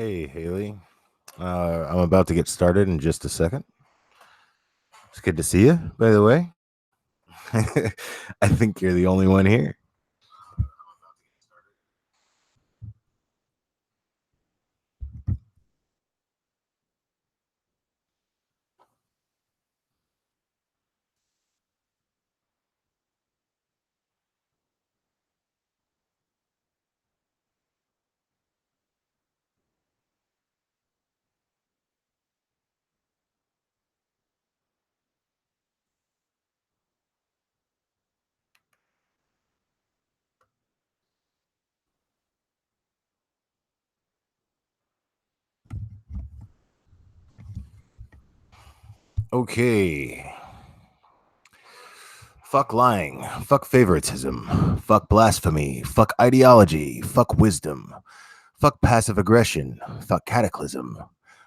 Hey, Haley. I'm about to get started in just a second. It's good to see you, by the way. I think you're the only one here. Okay. Fuck lying. Fuck favoritism. Fuck blasphemy. Fuck ideology. Fuck wisdom. Fuck passive aggression. Fuck cataclysm.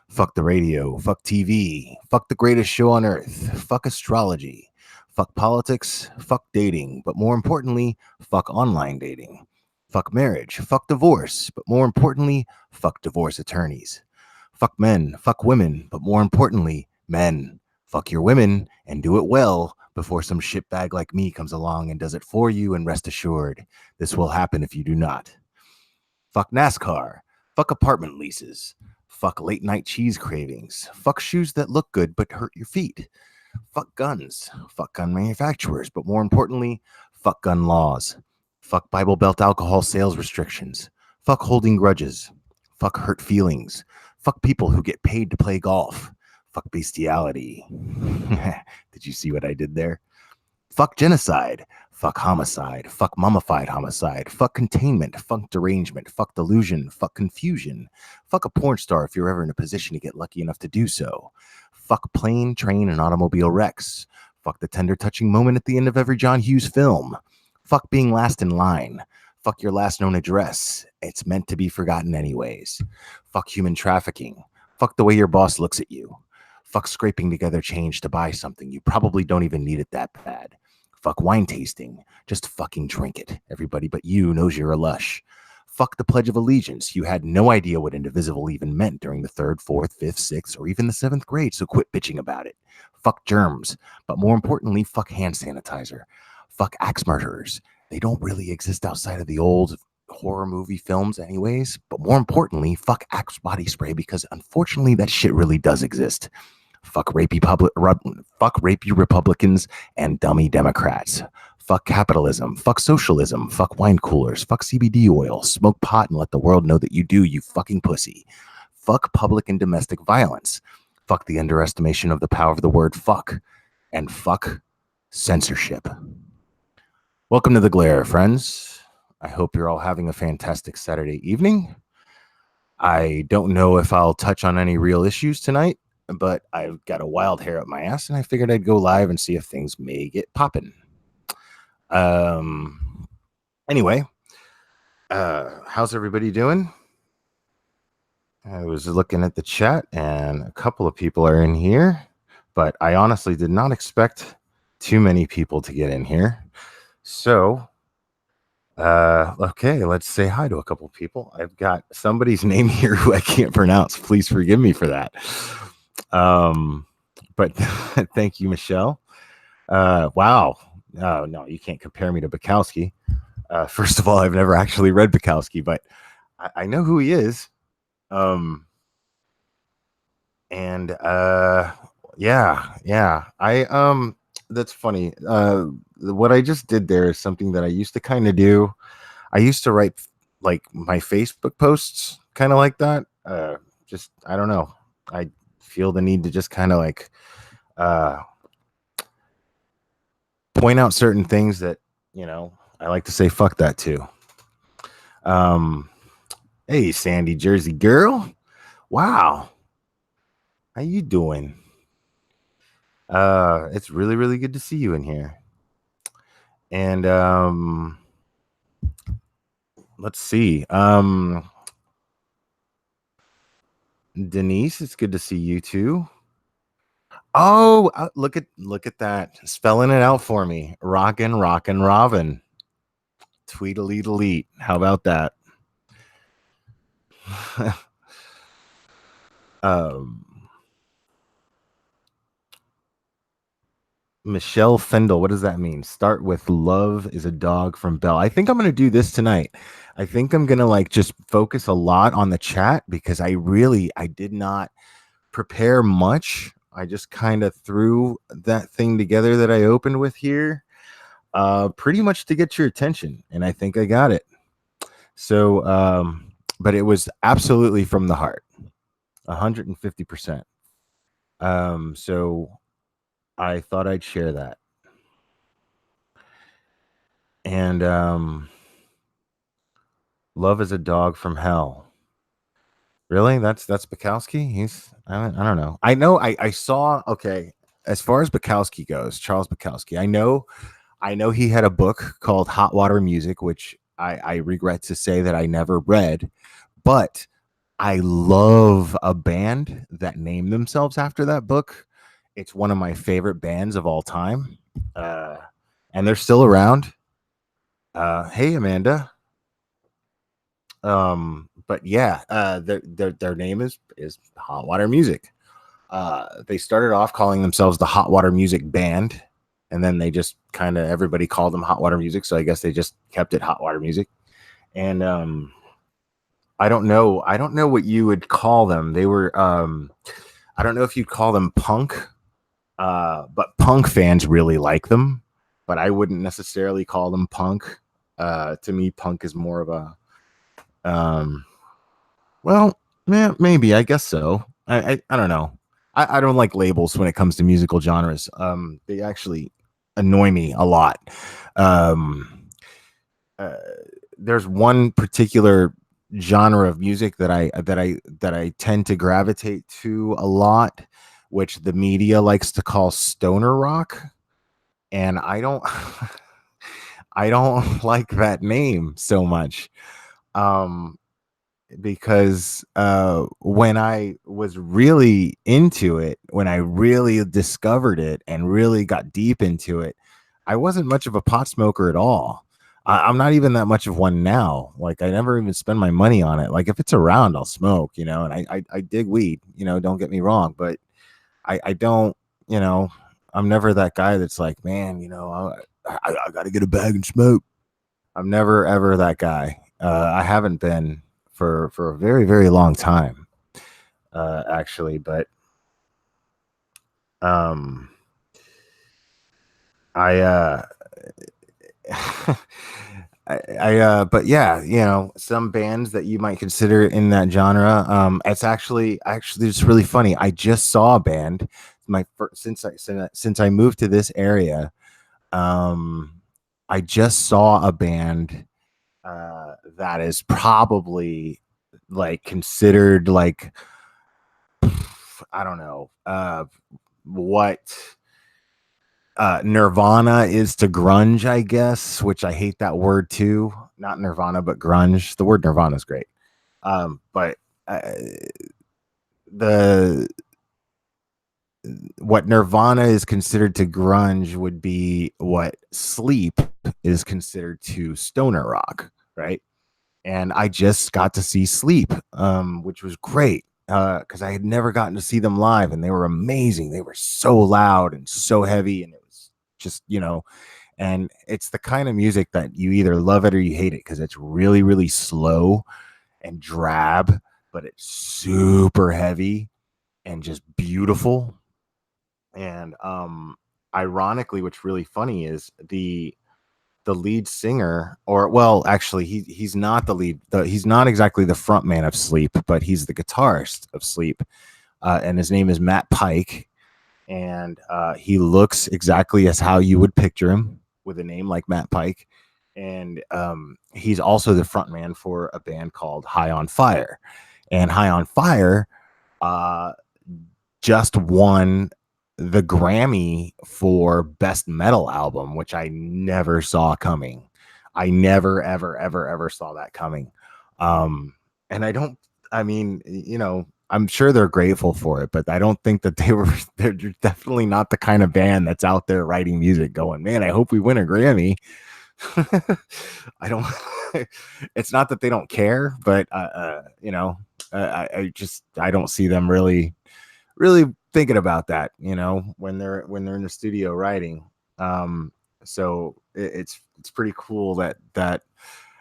Fuck the radio. Fuck TV. Fuck the greatest show on earth. Fuck astrology. Fuck politics. Fuck dating. But more importantly, fuck online dating. Fuck marriage. Fuck divorce. But more importantly, fuck divorce attorneys. Fuck men. Fuck women. But more importantly, men. Fuck your women and do it well before some shitbag like me comes along and does it for you, and rest assured, this will happen if you do not. Fuck NASCAR. Fuck apartment leases. Fuck late night cheese cravings. Fuck shoes that look good but hurt your feet. Fuck guns. Fuck gun manufacturers. But more importantly, fuck gun laws. Fuck Bible Belt alcohol sales restrictions. Fuck holding grudges. Fuck hurt feelings. Fuck people who get paid to play golf. Fuck bestiality. Did you see what I did there? Fuck genocide. Fuck homicide. Fuck mummified homicide. Fuck containment. Fuck derangement. Fuck delusion. Fuck confusion. Fuck a porn star if you're ever in a position to get lucky enough to do so. Fuck plane, train, and automobile wrecks. Fuck the tender touching moment at the end of every John Hughes film. Fuck being last in line. Fuck your last known address. It's meant to be forgotten anyways. Fuck human trafficking. Fuck the way your boss looks at you. Fuck scraping together change to buy something you probably don't even need it that bad. Fuck wine tasting. Just fucking drink it. Everybody but you knows you're a lush. Fuck the Pledge of Allegiance. You had no idea what indivisible even meant during the 3rd, 4th, 5th, 6th, or even the 7th grade, so quit bitching about it. Fuck germs. But more importantly, fuck hand sanitizer. Fuck axe murderers. They don't really exist outside of the old horror movie films anyways. But more importantly, fuck axe body spray, because unfortunately that shit really does exist. Fuck rapey Republicans and dummy Democrats. Fuck capitalism. Fuck socialism. Fuck wine coolers. Fuck CBD oil. Smoke pot and let the world know that you do, you fucking pussy. Fuck public and domestic violence. Fuck the underestimation of the power of the word fuck. And fuck censorship. Welcome to The Glare, friends. I hope you're all having a fantastic Saturday evening. I don't know if I'll touch on any real issues tonight, but I've got a wild hair up my ass, and I figured I'd go live and see if things may get popping. Anyway, how's everybody doing? I was looking at the chat, and a couple of people are in here, but I honestly did not expect too many people to get in here. So, okay, let's say hi to a couple of people. I've got somebody's name here who I can't pronounce. Please forgive me for that. But thank you, Michelle. Wow. No, you can't compare me to Bukowski. First of all, I've never actually read Bukowski, but I know who he is. Yeah. That's funny. What I just did there is something that I used to kind of do. I used to write like my Facebook posts kind of like that. I don't know. I feel the need to just kind of like point out certain things that, I like to say fuck that too. Hey, Sandy Jersey girl. Wow. How you doing? It's really, really good to see you in here. And let's see. Denise, it's good to see you too. Oh, look at that. Spelling it out for me. Rockin' Robin. Tweedledee delete. How about that? Um, Michelle Fendel, what does that mean? Start with love is a dog from Bell. I think I'm going to do this tonight. I think I'm going to like just focus a lot on the chat because I did not prepare much. I just kind of threw that thing together that I opened with here, pretty much to get your attention. And I think I got it. So, but it was absolutely from the heart, 150%. So I thought I'd share that. And love is a dog from hell. Really? That's Bukowski? I don't know. I saw, okay, as far as Bukowski goes, Charles Bukowski, I know he had a book called Hot Water Music, which I regret to say that I never read, but I love a band that named themselves after that book. It's one of my favorite bands of all time. And they're still around. Hey, Amanda. But yeah, their name is Hot Water Music. They started off calling themselves the Hot Water Music Band, and then they just kind of everybody called them Hot Water Music. So I guess they just kept it Hot Water Music. And I don't know what you would call them. They were I don't know if you'd call them punk, but punk fans really like them. But I wouldn't necessarily call them punk. To me, punk is more of a well, yeah, maybe. I guess so. I don't know. I don't like labels when it comes to musical genres. They actually annoy me a lot. Um, there's one particular genre of music that I tend to gravitate to a lot, which the media likes to call stoner rock, and I don't I don't like that name so much. Because when I was really into it, when I really discovered it and really got deep into it, I wasn't much of a pot smoker at all. I'm not even that much of one now. Like I never even spend my money on it. Like if it's around, I'll smoke, you know, and I dig weed, you know, don't get me wrong, but I don't, you know, I'm never that guy that's like, man, you know, I got to get a bag and smoke. I'm never ever that guy. I haven't been for a very very long time, actually. But I but yeah, you know, some bands that you might consider in that genre. It's actually it's really funny. I just saw a band since I moved to this area. I just saw a band that is probably like considered like I don't know what Nirvana is to grunge, I guess, which I hate that word too. Not Nirvana, but grunge. The word Nirvana is great. But the what Nirvana is considered to grunge would be what Sleep is considered to stoner rock, right? And I just got to see Sleep, which was great because I had never gotten to see them live, and they were amazing. They were so loud and so heavy, and it was just, you know, and it's the kind of music that you either love it or you hate it because it's really, really slow and drab, but it's super heavy and just beautiful. And ironically, what's really funny is the lead singer, or well, actually, he's not the lead. He's not exactly the front man of Sleep, but he's the guitarist of Sleep, and his name is Matt Pike, and he looks exactly as how you would picture him with a name like Matt Pike, and he's also the front man for a band called High on Fire, and High on Fire just won the Grammy for Best Metal Album, which I never saw coming. I never, ever, ever, ever saw that coming. And I mean, you know, I'm sure they're grateful for it, but I don't think that they're definitely not the kind of band that's out there writing music going, man, I hope we win a Grammy. I don't. It's not that they don't care, but I don't see them really thinking about that, when they're in the studio writing. So it's pretty cool that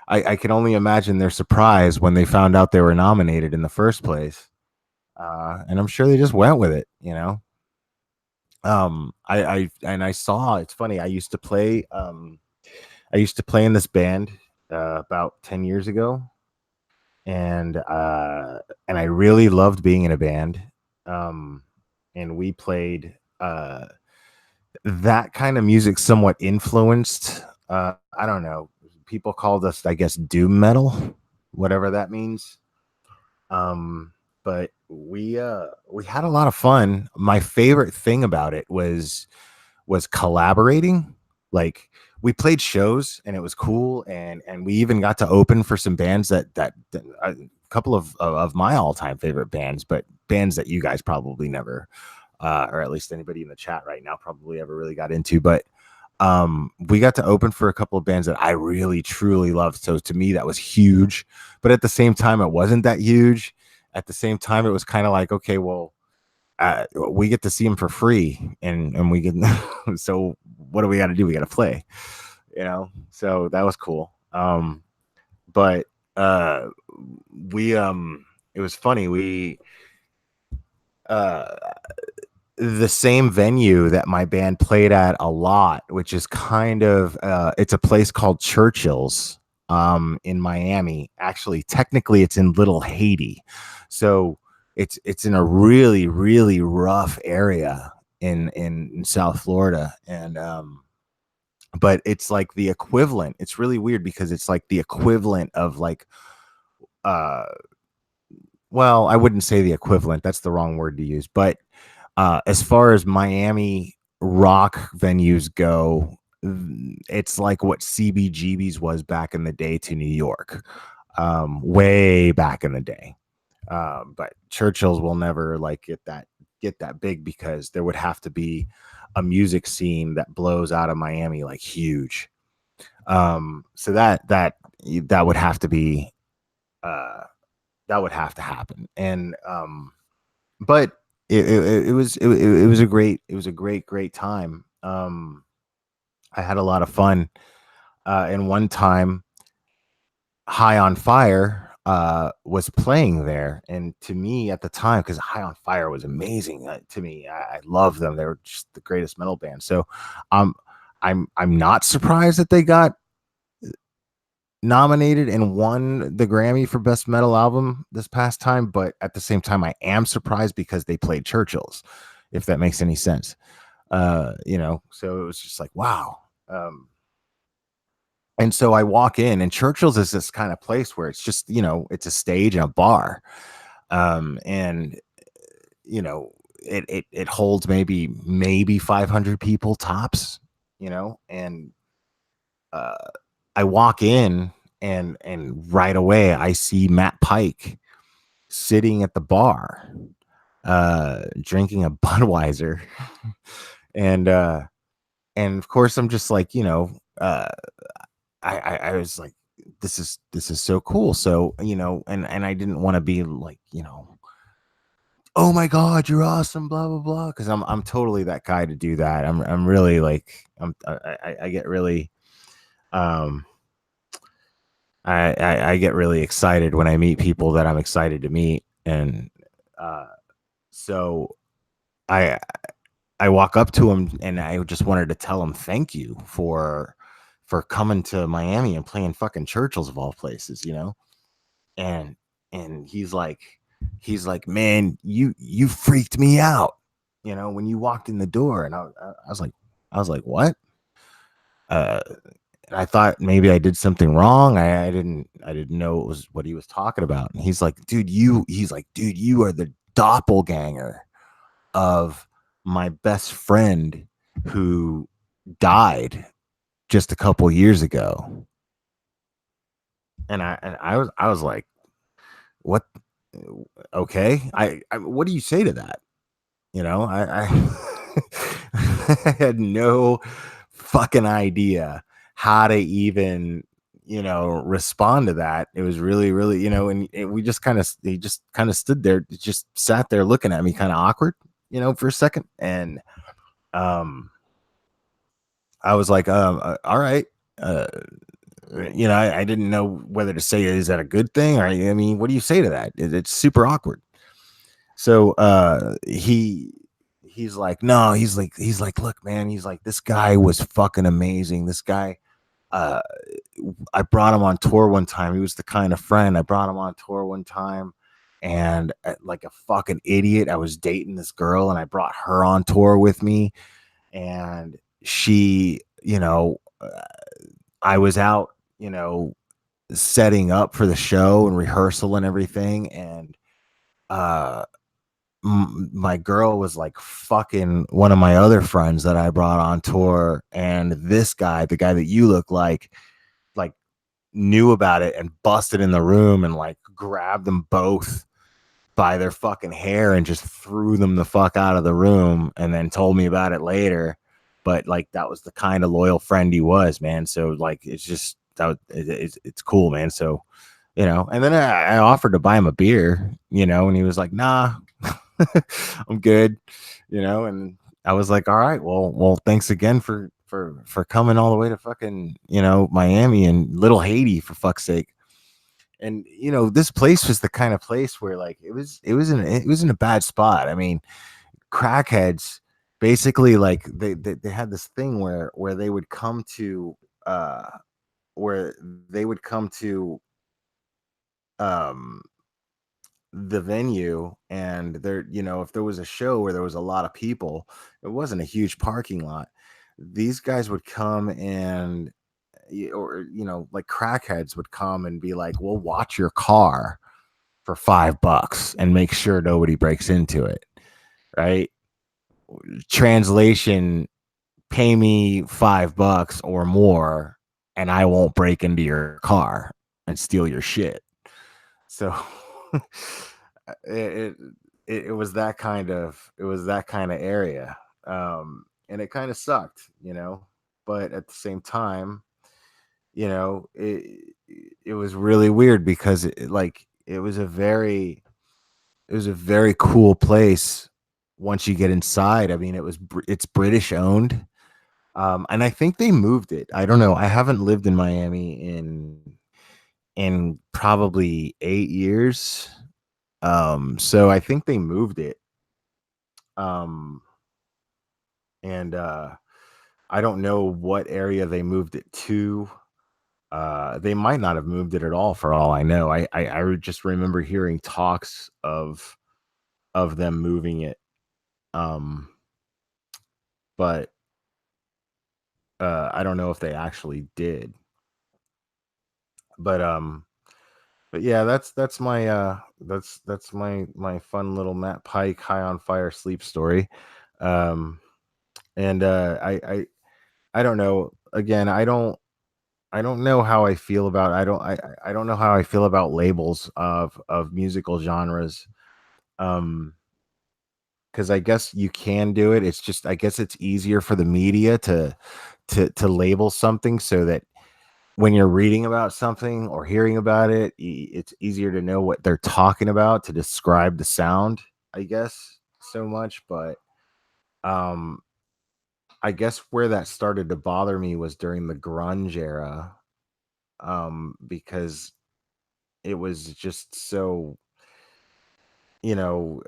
I can only imagine their surprise when they found out they were nominated in the first place. And I'm sure they just went with it. I saw, it's funny, I used to play in this band about 10 years ago, and I really loved being in a band. Um, and we played that kind of music somewhat influenced. I don't know. People called us, I guess, doom metal, whatever that means. But we had a lot of fun. My favorite thing about it was collaborating. Like, we played shows and it was cool, and we even got to open for some bands that a couple of my all-time favorite bands, but bands that you guys probably never, or at least anybody in the chat right now probably ever really got into. But we got to open for a couple of bands that I really truly loved. So to me, that was huge. But at the same time, it wasn't that huge. At the same time, it was kind of like, okay, well, we get to see them for free, and we get so what do we got to do? We got to play, so that was cool. But we it was funny, we uh the same venue that my band played at a lot, which is kind of it's a place called Churchill's in Miami. Actually, technically it's in Little Haiti. So it's in a really, really rough area in South Florida. And but it's like the equivalent. It's really weird because it's like the equivalent of like uh well, I wouldn't say the equivalent. That's the wrong word to use. But as far as Miami rock venues go, it's like what CBGB's was back in the day to New York, way back in the day. But Churchill's will never like get that big, because there would have to be a music scene that blows out of Miami like huge. So that would have to be uh, that would have to happen. And but it was a great time. I had a lot of fun. And one time, High on Fire was playing there, and to me at the time, because High on Fire was amazing to me, I love them. They were just the greatest metal band. So um I'm not surprised that they got nominated and won the Grammy for Best Metal Album this past time, but at the same time, I am surprised because they played Churchill's, if that makes any sense. So it was just like, wow. And so I walk in, and Churchill's is this kind of place where it's just, it's a stage and a bar. And it holds maybe 500 people tops, and uh I walk in, and right away I see Matt Pike sitting at the bar, drinking a Budweiser. and and of course I'm just like, I was like, this is so cool. So, and I didn't want to be like, oh my God, you're awesome, blah blah blah, because I'm totally that guy to do that. I'm really like, I get really um I get really excited when I meet people that I'm excited to meet. And uh, so I I walk up to him, and I just wanted to tell him thank you for coming to Miami and playing fucking Churchill's of all places, and he's like, man, you freaked me out, when you walked in the door. And I was like, what? Uh, I thought maybe I did something wrong. I didn't know it was what he was talking about. And he's like, dude, you are the doppelganger of my best friend who died just a couple years ago. And I was like, what? Okay. I what do you say to that? I I had no fucking idea how to even, respond to that. It was really, really, we just kind of, he just kind of stood there, just sat there looking at me kind of awkward, for a second. And um, I was like, all right. Uh, I didn't know whether to say, is that a good thing? Or, I mean, what do you say to that? It's super awkward. So he's like, no, he's like, look, man, he's like, this guy was fucking amazing. This guy, uh, I brought him on tour one time. He was the kind of friend. I brought him on tour one time, and like a fucking idiot, I was dating this girl, and I brought her on tour with me, and she, I was out, setting up for the show and rehearsal and everything, and uh my girl was like fucking one of my other friends that I brought on tour, and this guy, the guy that you look like knew about it and busted in the room and like grabbed them both by their fucking hair and just threw them the fuck out of the room, and then told me about it later. But like, that was the kind of loyal friend he was, man. So like, it's just it's cool, man. So, and then I offered to buy him a beer, and he was like, nah, I'm good, and I was like, all right, well, thanks again for coming all the way to fucking, Miami and Little Haiti, for fuck's sake. And this place was the kind of place where like it was in a bad spot. I mean, crackheads basically, like they had this thing where they would come to where they would come to um the venue, and there, if there was a show where there was a lot of people, it wasn't a huge parking lot, these guys would come and or like crackheads would come and be like, we'll watch your car for $5 and make sure nobody breaks into it, right? Translation: pay me $5 or more and I won't break into your car and steal your shit. So it, it was that kind of area. And it kind of sucked, but at the same time, it was really weird because it was a very cool place once you get inside. I mean, it's British owned. And I think they moved it. I don't know. I haven't lived in Miami in probably 8 years. So I think they moved it. Um, and I don't know what area they moved it to. They might not have moved it at all, for all I know. I just remember hearing talks of them moving it. Um, but I don't know if they actually did. But yeah, that's my my fun little Matt Pike high on fire sleep story. Um, and I don't know. Again, I don't know how I feel about I don't know how I feel about labels of musical genres. Um, because I guess you can do it. It's just, I guess it's easier for the media to label something, so that when you're reading about something or hearing about it, it's easier to know what they're talking about to describe the sound, I guess, so much. But um I guess where that started to bother me was during the grunge era, because it was just so, you know,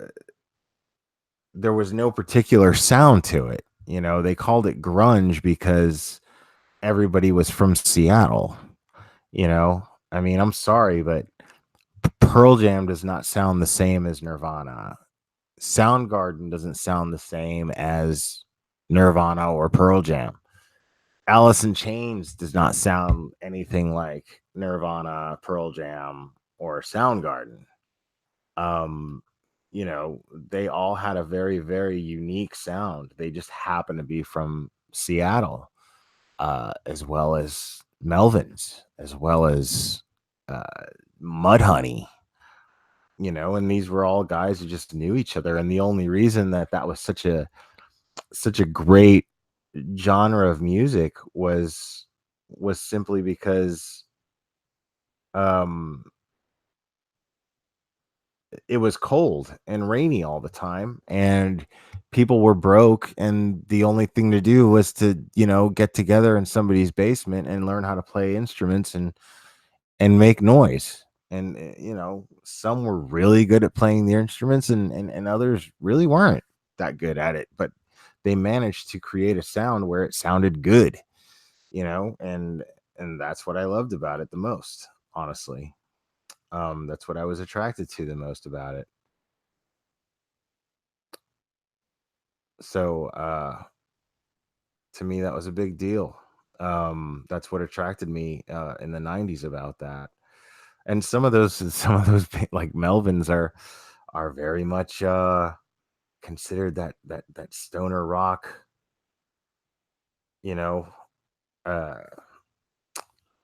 there was no particular sound to it. They called it grunge because everybody was from Seattle. I mean, I'm sorry, but Pearl Jam does not sound the same as Nirvana. Soundgarden doesn't sound the same as Nirvana or Pearl Jam. Alice in Chains does not sound anything like Nirvana, Pearl Jam, or Soundgarden. Um, they all had a very, very unique sound. They just happen to be from Seattle, as well as Melvins, as well as uh, Mudhoney. And these were all guys who just knew each other. And the only reason that was such a great genre of music was was simply because um it was cold and rainy all the time, and people were broke, and the only thing to do was to, get together in somebody's basement and learn how to play instruments and make noise. And some were really good at playing their instruments, and others really weren't that good at it, but they managed to create a sound where it sounded good, and that's what I loved about it the most, honestly. That's what I was attracted to the most about it. So to me, that was a big deal. That's what attracted me in the '90s about that. And some of those like Melvins are very much considered that stoner rock, you know, uh,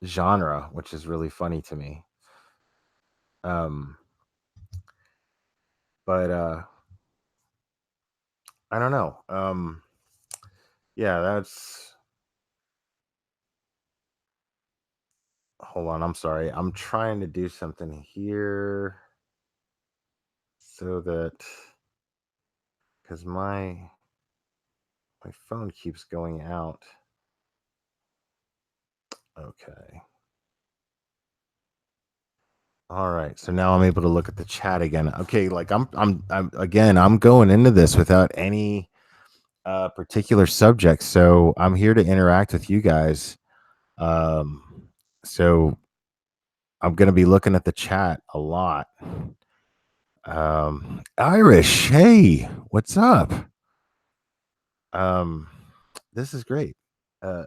genre, which is really funny to me. Um, but I don't know. Yeah, that's. Hold on, I'm sorry. I'm trying to do something here so that because my phone keeps going out. Okay. All right. So now I'm able to look at the chat again. Okay, like I'm going into this without any particular subject. So I'm here to interact with you guys. So I'm going to be looking at the chat a lot. Irish, hey, what's up? Um, this is great. Uh,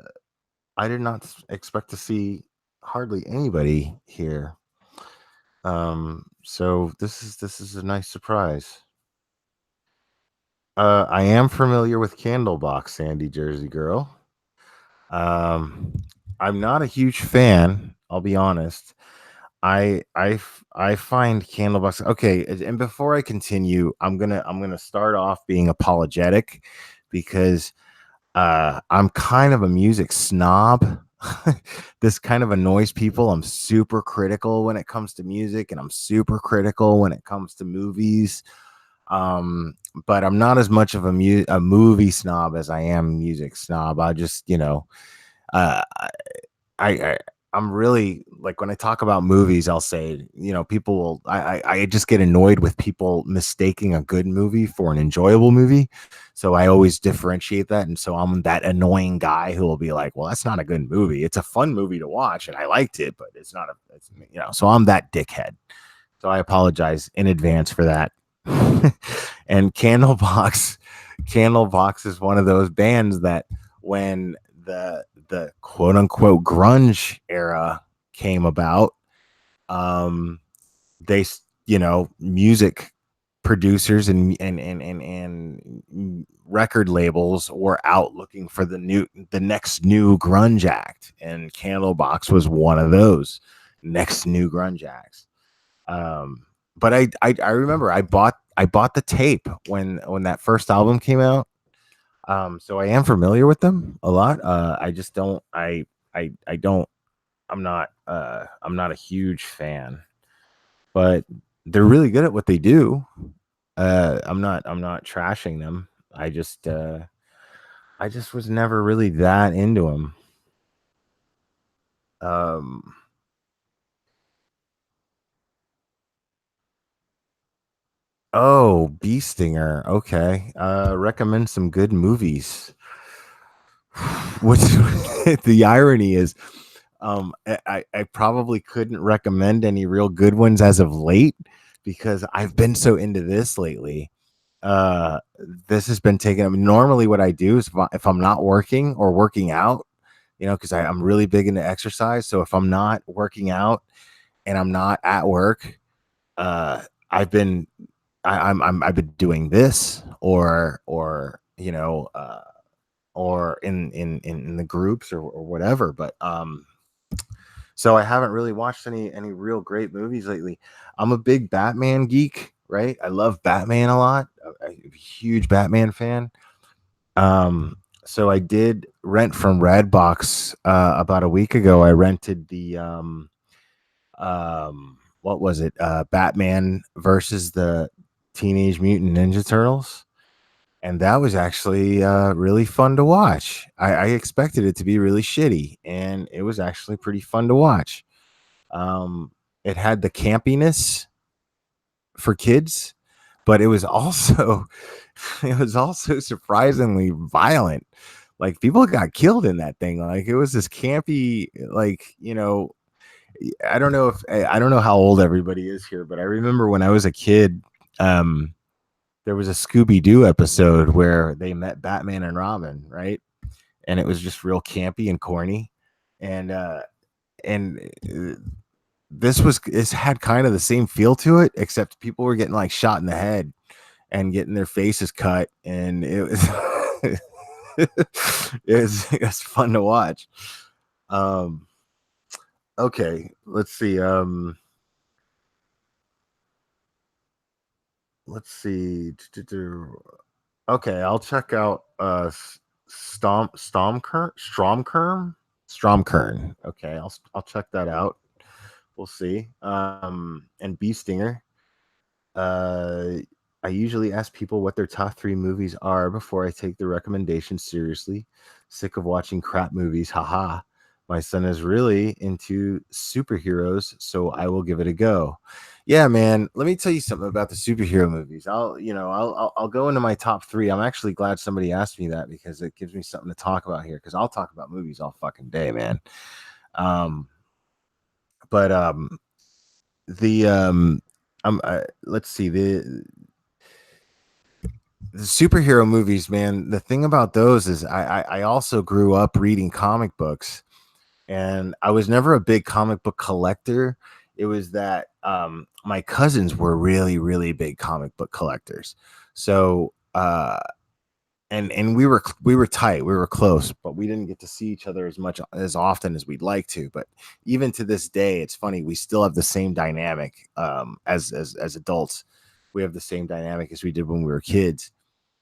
I did not expect to see hardly anybody here. So this is a nice surprise. I am familiar with Candlebox, Sandy Jersey Girl. Um, I'm not a huge fan. I'll be honest. I find Candlebox okay. And before I continue, I'm gonna start off being apologetic because I'm kind of a music snob. This kind of annoys people. I'm super critical when it comes to music, and I'm super critical when it comes to movies. But I'm not as much of a movie snob as I am music snob. I just, uh, I I'm really like when I talk about movies, I'll say, people will I just get annoyed with people mistaking a good movie for an enjoyable movie. So I always differentiate that. And so I'm that annoying guy who will be like, well, that's not a good movie. It's a fun movie to watch and I liked it, but it's not so I'm that dickhead. So I apologize in advance for that. And Candlebox is one of those bands that when the quote unquote grunge era came about, um, they music producers and record labels were out looking for the next new grunge act, and Candlebox was one of those next new grunge acts. But I remember I bought the tape when that first album came out. So I am familiar with them a lot. I just don't I don't I'm not a huge fan, but they're really good at what they do. I'm not trashing them. I just was never really that into them. Um oh, Bee Stinger. Okay. Recommend some good movies. What's the irony is I probably couldn't recommend any real good ones as of late because I've been so into this lately. Uh, this has been taken. I mean, normally, what I do is if I'm not working or working out, because I'm really big into exercise. So if I'm not working out and I'm not at work, uh, I've been I've been doing this or in the groups or whatever. But so I haven't really watched any real great movies lately. I'm a big Batman geek, right? I love Batman a lot. I'm a huge Batman fan. Um, So I did rent from Redbox about a week ago. I rented the what was it? Batman versus the Teenage Mutant Ninja Turtles. And that was actually really fun to watch. I expected it to be really shitty, and it was actually pretty fun to watch. Um, it had the campiness for kids, but it was also it was also surprisingly violent. Like people got killed in that thing. Like it was this campy, like I don't know how old everybody is here, but I remember when I was a kid. Um, there was a Scooby Doo episode where they met Batman and Robin, right? And it was just real campy and corny, and this had kind of the same feel to it, except people were getting like shot in the head and getting their faces cut, and it was it was fun to watch. Um, okay, let's see. Let's see. Okay, I'll check out Stromkern. Okay, I'll check that out. We'll see. And Bee Stinger. Uh, I usually ask people what their top three movies are before I take the recommendations seriously. Sick of watching crap movies. Haha. My son is really into superheroes, so I will give it a go. Yeah, man. Let me tell you something about the superhero movies. I'll go into my top three. I'm actually glad somebody asked me that because it gives me something to talk about here. Because I'll talk about movies all fucking day, man. Um, but the let's see the superhero movies, man. The thing about those is I also grew up reading comic books, and I was never a big comic book collector. It was that my cousins were really, really big comic book collectors. So and we were tight, we were close, but we didn't get to see each other as much as often as we'd like to. But even to this day, it's funny, we still have the same dynamic as adults. We have the same dynamic as we did when we were kids.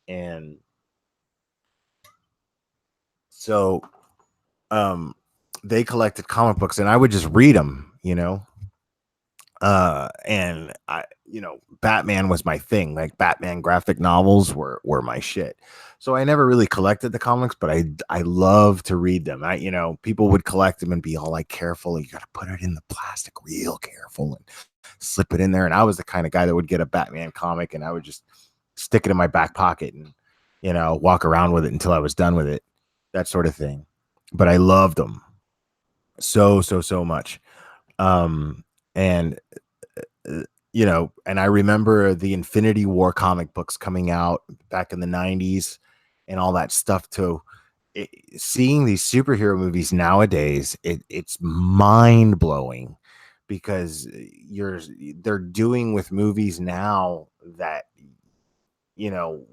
And so um they collected comic books and I would just read them, and Batman was my thing. Like Batman graphic novels were my shit. So I never really collected the comics, but I love to read them. People would collect them and be all like careful, you got to put it in the plastic real careful and slip it in there. And I was the kind of guy that would get a Batman comic and I would just stick it in my back pocket and walk around with it until I was done with it, that sort of thing. But I loved them so much. And and I remember the Infinity War comic books coming out back in the 90s and all that stuff too. Seeing these superhero movies nowadays, it's mind blowing because they're doing with movies now that, you know,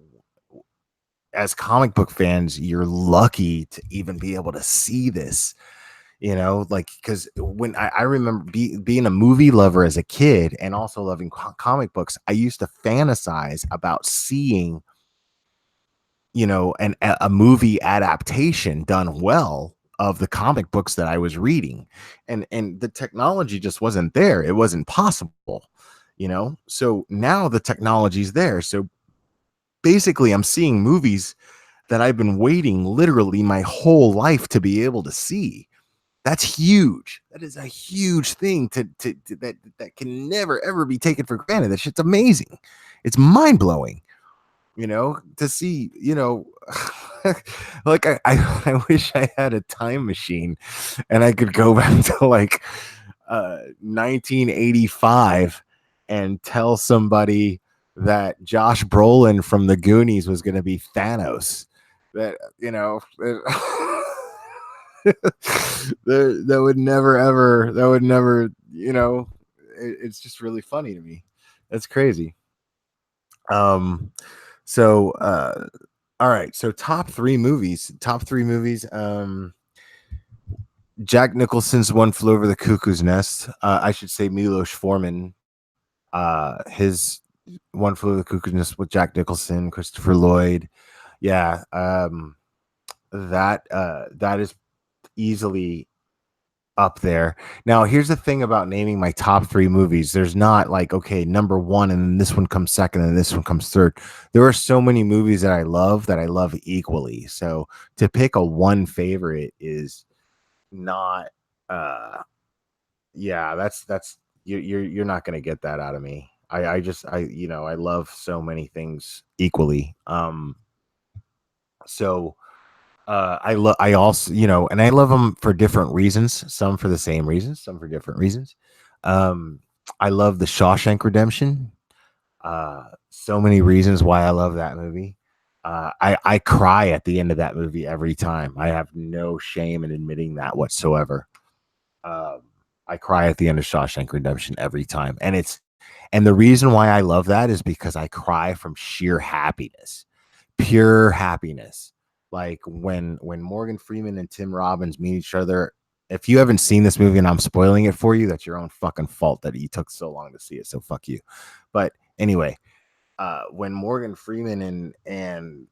as comic book fans, you're lucky to even be able to see this. Like, because when I remember being a movie lover as a kid and also loving comic books, I used to fantasize about seeing, a movie adaptation done well of the comic books that I was reading. And the technology just wasn't there. It wasn't possible, So now the technology's there. So basically I'm seeing movies that I've been waiting literally my whole life to be able to see. That's huge. That is a huge thing to that can never ever be taken for granted. That shit's amazing. It's mind blowing, to see, like I wish I had a time machine and I could go back to like 1985 and tell somebody that Josh Brolin from the Goonies was going to be Thanos. That that would never ever it's just really funny to me. That's crazy. So all right, so top three movies. Jack Nicholson's One Flew Over the Cuckoo's Nest. I should say Milos Forman, his One Flew Over the Cuckoo's Nest with Jack Nicholson, Christopher Lloyd. Yeah. that is easily up there. Now, here's the thing about naming my top 3 movies. There's not like, okay, number 1 and then this one comes second and this one comes third. There are so many movies that I love equally. So to pick a one favorite is not yeah, that's you're not going to get that out of me. I just I love so many things equally. So I also, and I love them for different reasons, some for the same reasons, some for different reasons. um I love the Shawshank Redemption. So many reasons why I love that movie. I cry at the end of that movie every time. I have no shame in admitting that whatsoever. um I cry at the end of Shawshank Redemption every time, and the reason why I love that is because I cry from sheer happiness, pure happiness. Like when Morgan Freeman and Tim Robbins meet each other. If you haven't seen this movie and I'm spoiling it for you, that's your own fucking fault that you took so long to see it. So fuck you. But anyway, when Morgan Freeman and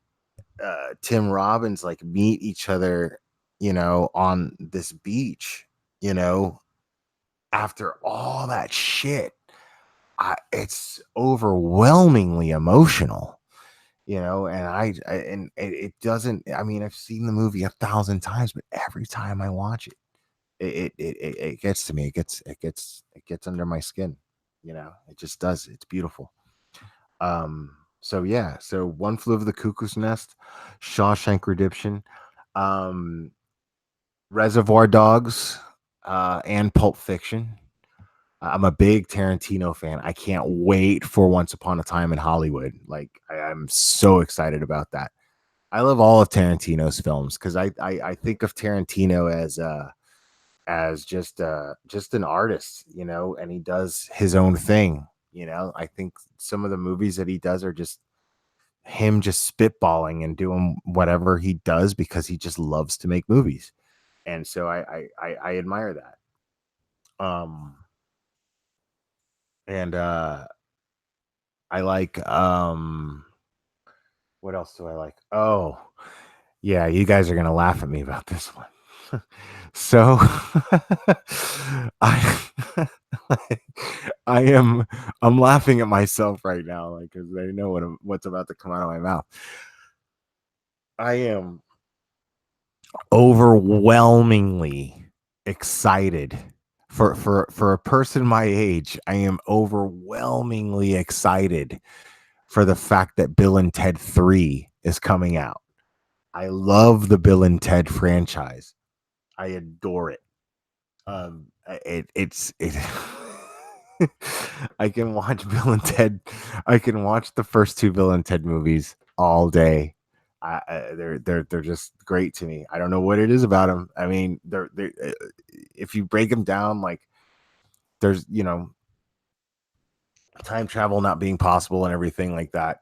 Tim Robbins like meet each other, on this beach, you know, after all that shit, it's overwhelmingly emotional. And and it doesn't. I mean, I've seen the movie 1,000 times, but every time I watch it, it gets to me. It gets under my skin. It just does. It's beautiful. So yeah. So One Flew Over the Cuckoo's Nest, Shawshank Redemption, um, Reservoir Dogs, and Pulp Fiction. I'm a big Tarantino fan. I can't wait for Once Upon a Time in Hollywood. Like I'm so excited about that. I love all of Tarantino's films because I think of Tarantino as just an artist, and he does his own thing. I think some of the movies that he does are just him just spitballing and doing whatever he does because he just loves to make movies, and so I admire that. Um, and I like what else do I like? Oh, yeah, you guys are gonna laugh at me about this one. So I I'm laughing at myself right now, like because I know what's about to come out of my mouth. I am overwhelmingly excited for a person my age. I am overwhelmingly excited for the fact that Bill and Ted 3 is coming out. I love the Bill and Ted franchise. I adore it. It I can watch Bill and Ted. I can watch the first 2 Bill and Ted movies all day. They're just great to me. I don't know what it is about them. I mean, they're if you break them down, like there's time travel not being possible and everything like that.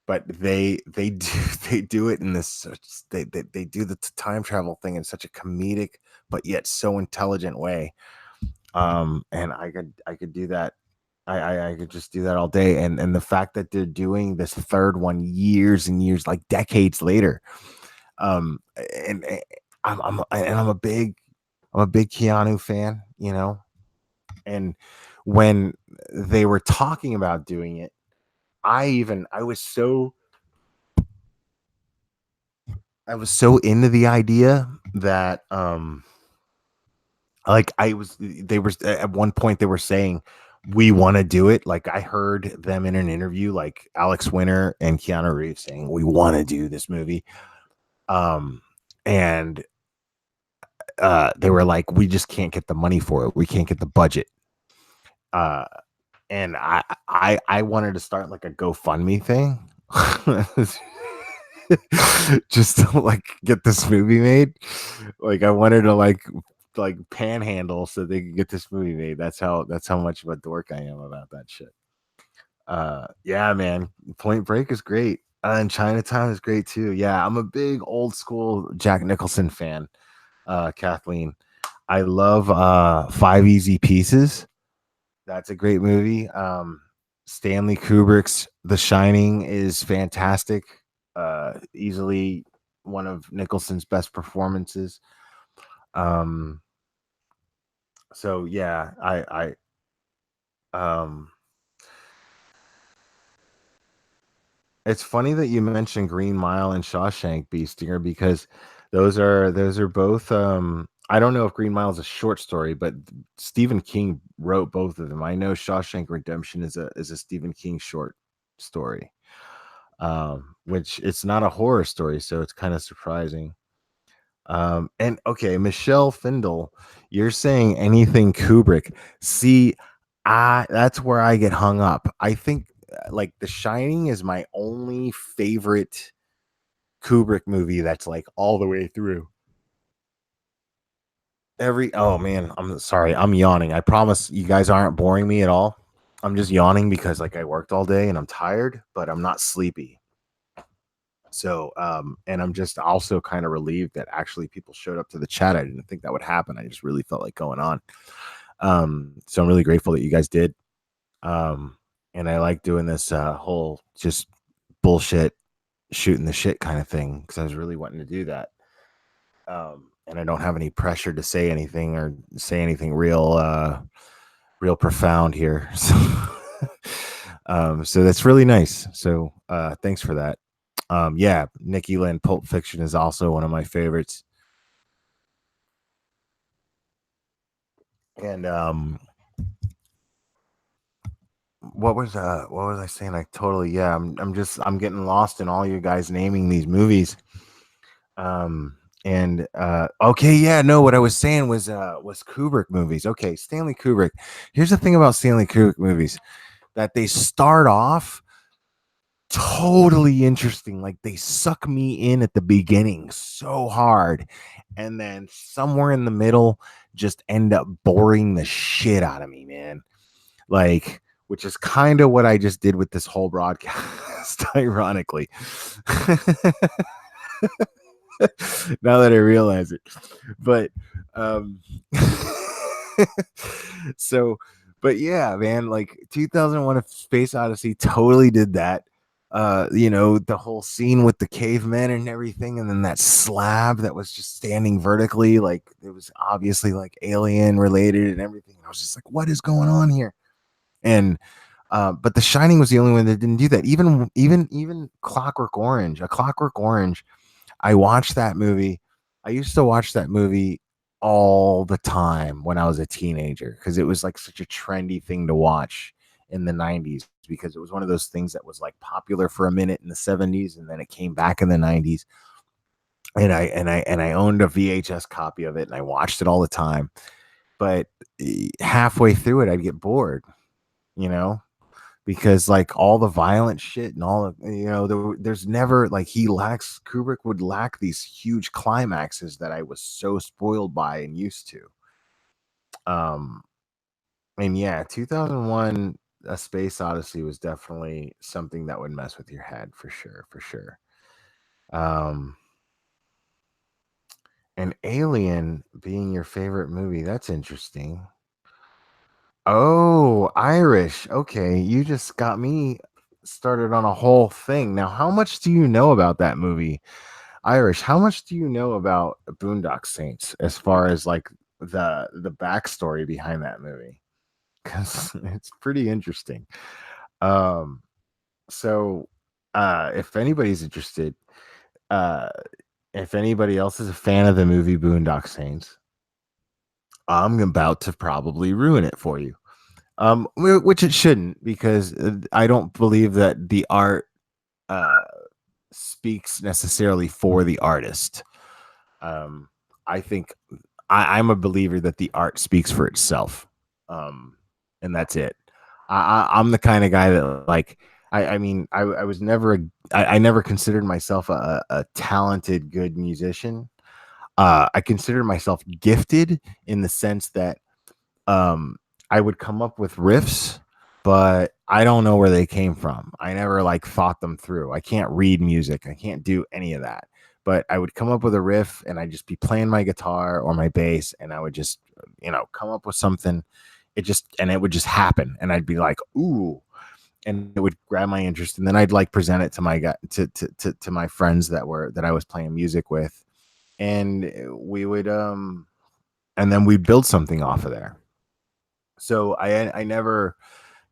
But they do they do it in this they do the time travel thing in such a comedic but yet so intelligent way. And I could do that. I could just do that all day. And the fact that they're doing this third one years and years, like decades later. um and I'm a big Keanu fan, and when they were talking about doing it, I was so into the idea that like they were at one point they were saying we want to do it. Like I heard them in an interview, like Alex Winter and Keanu Reeves saying we want to do this movie. And they were like, we just can't get the money for it. We can't get the budget. Uh and I wanted to start like a GoFundMe thing. Just to like get this movie made. Like I wanted to like panhandle so they could get this movie made. That's how much of a dork I am about that shit. Yeah, man. Point Break is great. And Chinatown is great too. Yeah, I'm a big old school Jack Nicholson fan. Kathleen. I love Five Easy Pieces. That's a great movie. Stanley Kubrick's The Shining is fantastic. Easily one of Nicholson's best performances. Um, so yeah, um, it's funny that you mentioned Green Mile and Shawshank Beastinger because those are both. I don't know if Green Mile is a short story, but Stephen King wrote both of them. I know Shawshank Redemption is a Stephen King short story, which it's not a horror story, so it's kind of surprising. And okay, Michelle Findle, you're saying anything Kubrick. See, I that's where I get hung up. I think like The Shining is my only favorite Kubrick movie that's like all the way through. Every oh man, I'm sorry, I'm yawning. I promise you guys aren't boring me at all. I'm just yawning because like I worked all day and I'm tired, but I'm not sleepy. So, and I'm just also kind of relieved that actually people showed up to the chat. I didn't think that would happen. I just really felt like going on. So I'm really grateful that you guys did. Um, and I like doing this whole just bullshit shooting the shit kind of thing because I was really wanting to do that. And I don't have any pressure to say anything or say anything real profound here. So that's really nice. So thanks for that. Yeah, Nikki Lynn, Pulp Fiction is also one of my favorites. And what was I saying? I totally yeah, I'm getting lost in all you guys naming these movies. And okay, yeah, no, what I was saying was Kubrick movies. Okay, Stanley Kubrick. Here's the thing about Stanley Kubrick movies that they start off totally interesting. Like they suck me in at the beginning so hard, and then somewhere in the middle just end up boring the shit out of me, man. Like, which is kind of what I just did with this whole broadcast, ironically. Now that I realize it. But um so but yeah, man, like 2001 A Space Odyssey totally did that. The whole scene with the cavemen and everything, and then that slab that was just standing vertically, like it was obviously like alien related and everything. I was just like, what is going on here? And but The Shining was the only one that didn't do that. Even Clockwork Orange, A Clockwork Orange, I watched that movie. I used to watch that movie all the time when I was a teenager because it was like such a trendy thing to watch in the 90s because it was one of those things that was like popular for a minute in the 70s and then it came back in the 90s. And I owned a VHS copy of it and I watched it all the time. But halfway through it, I'd get bored, you know, because like all the violent shit and all of there's never like Kubrick would lack these huge climaxes that I was so spoiled by and used to. um and yeah, 2001 A Space Odyssey was definitely something that would mess with your head for sure. um and Alien being your favorite movie, that's interesting. Oh, Irish. Okay, you just got me started on a whole thing. Now, how much do you know about that movie, Irish? How much do you know about Boondock Saints as far as like the backstory behind that movie? Because it's pretty interesting. Um, so if anybody's interested, uh, if anybody else is a fan of the movie Boondock Saints, I'm about to probably ruin it for you. Which it shouldn't, because I don't believe that the art uh, speaks necessarily for the artist. Um, I think I'm a believer that the art speaks for itself, and that's it. I'm the kind of guy that like I mean I was never I never considered myself a talented good musician. I consider myself gifted in the sense that um I would come up with riffs, but I don't know where they came from. I never like thought them through. I can't read music. I can't do any of that. But I would come up with a riff and I'd just be playing my guitar or my bass and I would just, come up with something. It would just happen. And I'd be like, ooh. and it would grab my interest, and then I'd like present it to my to my friends that I was playing music with, and we would and then we'd build something off of there. So I never,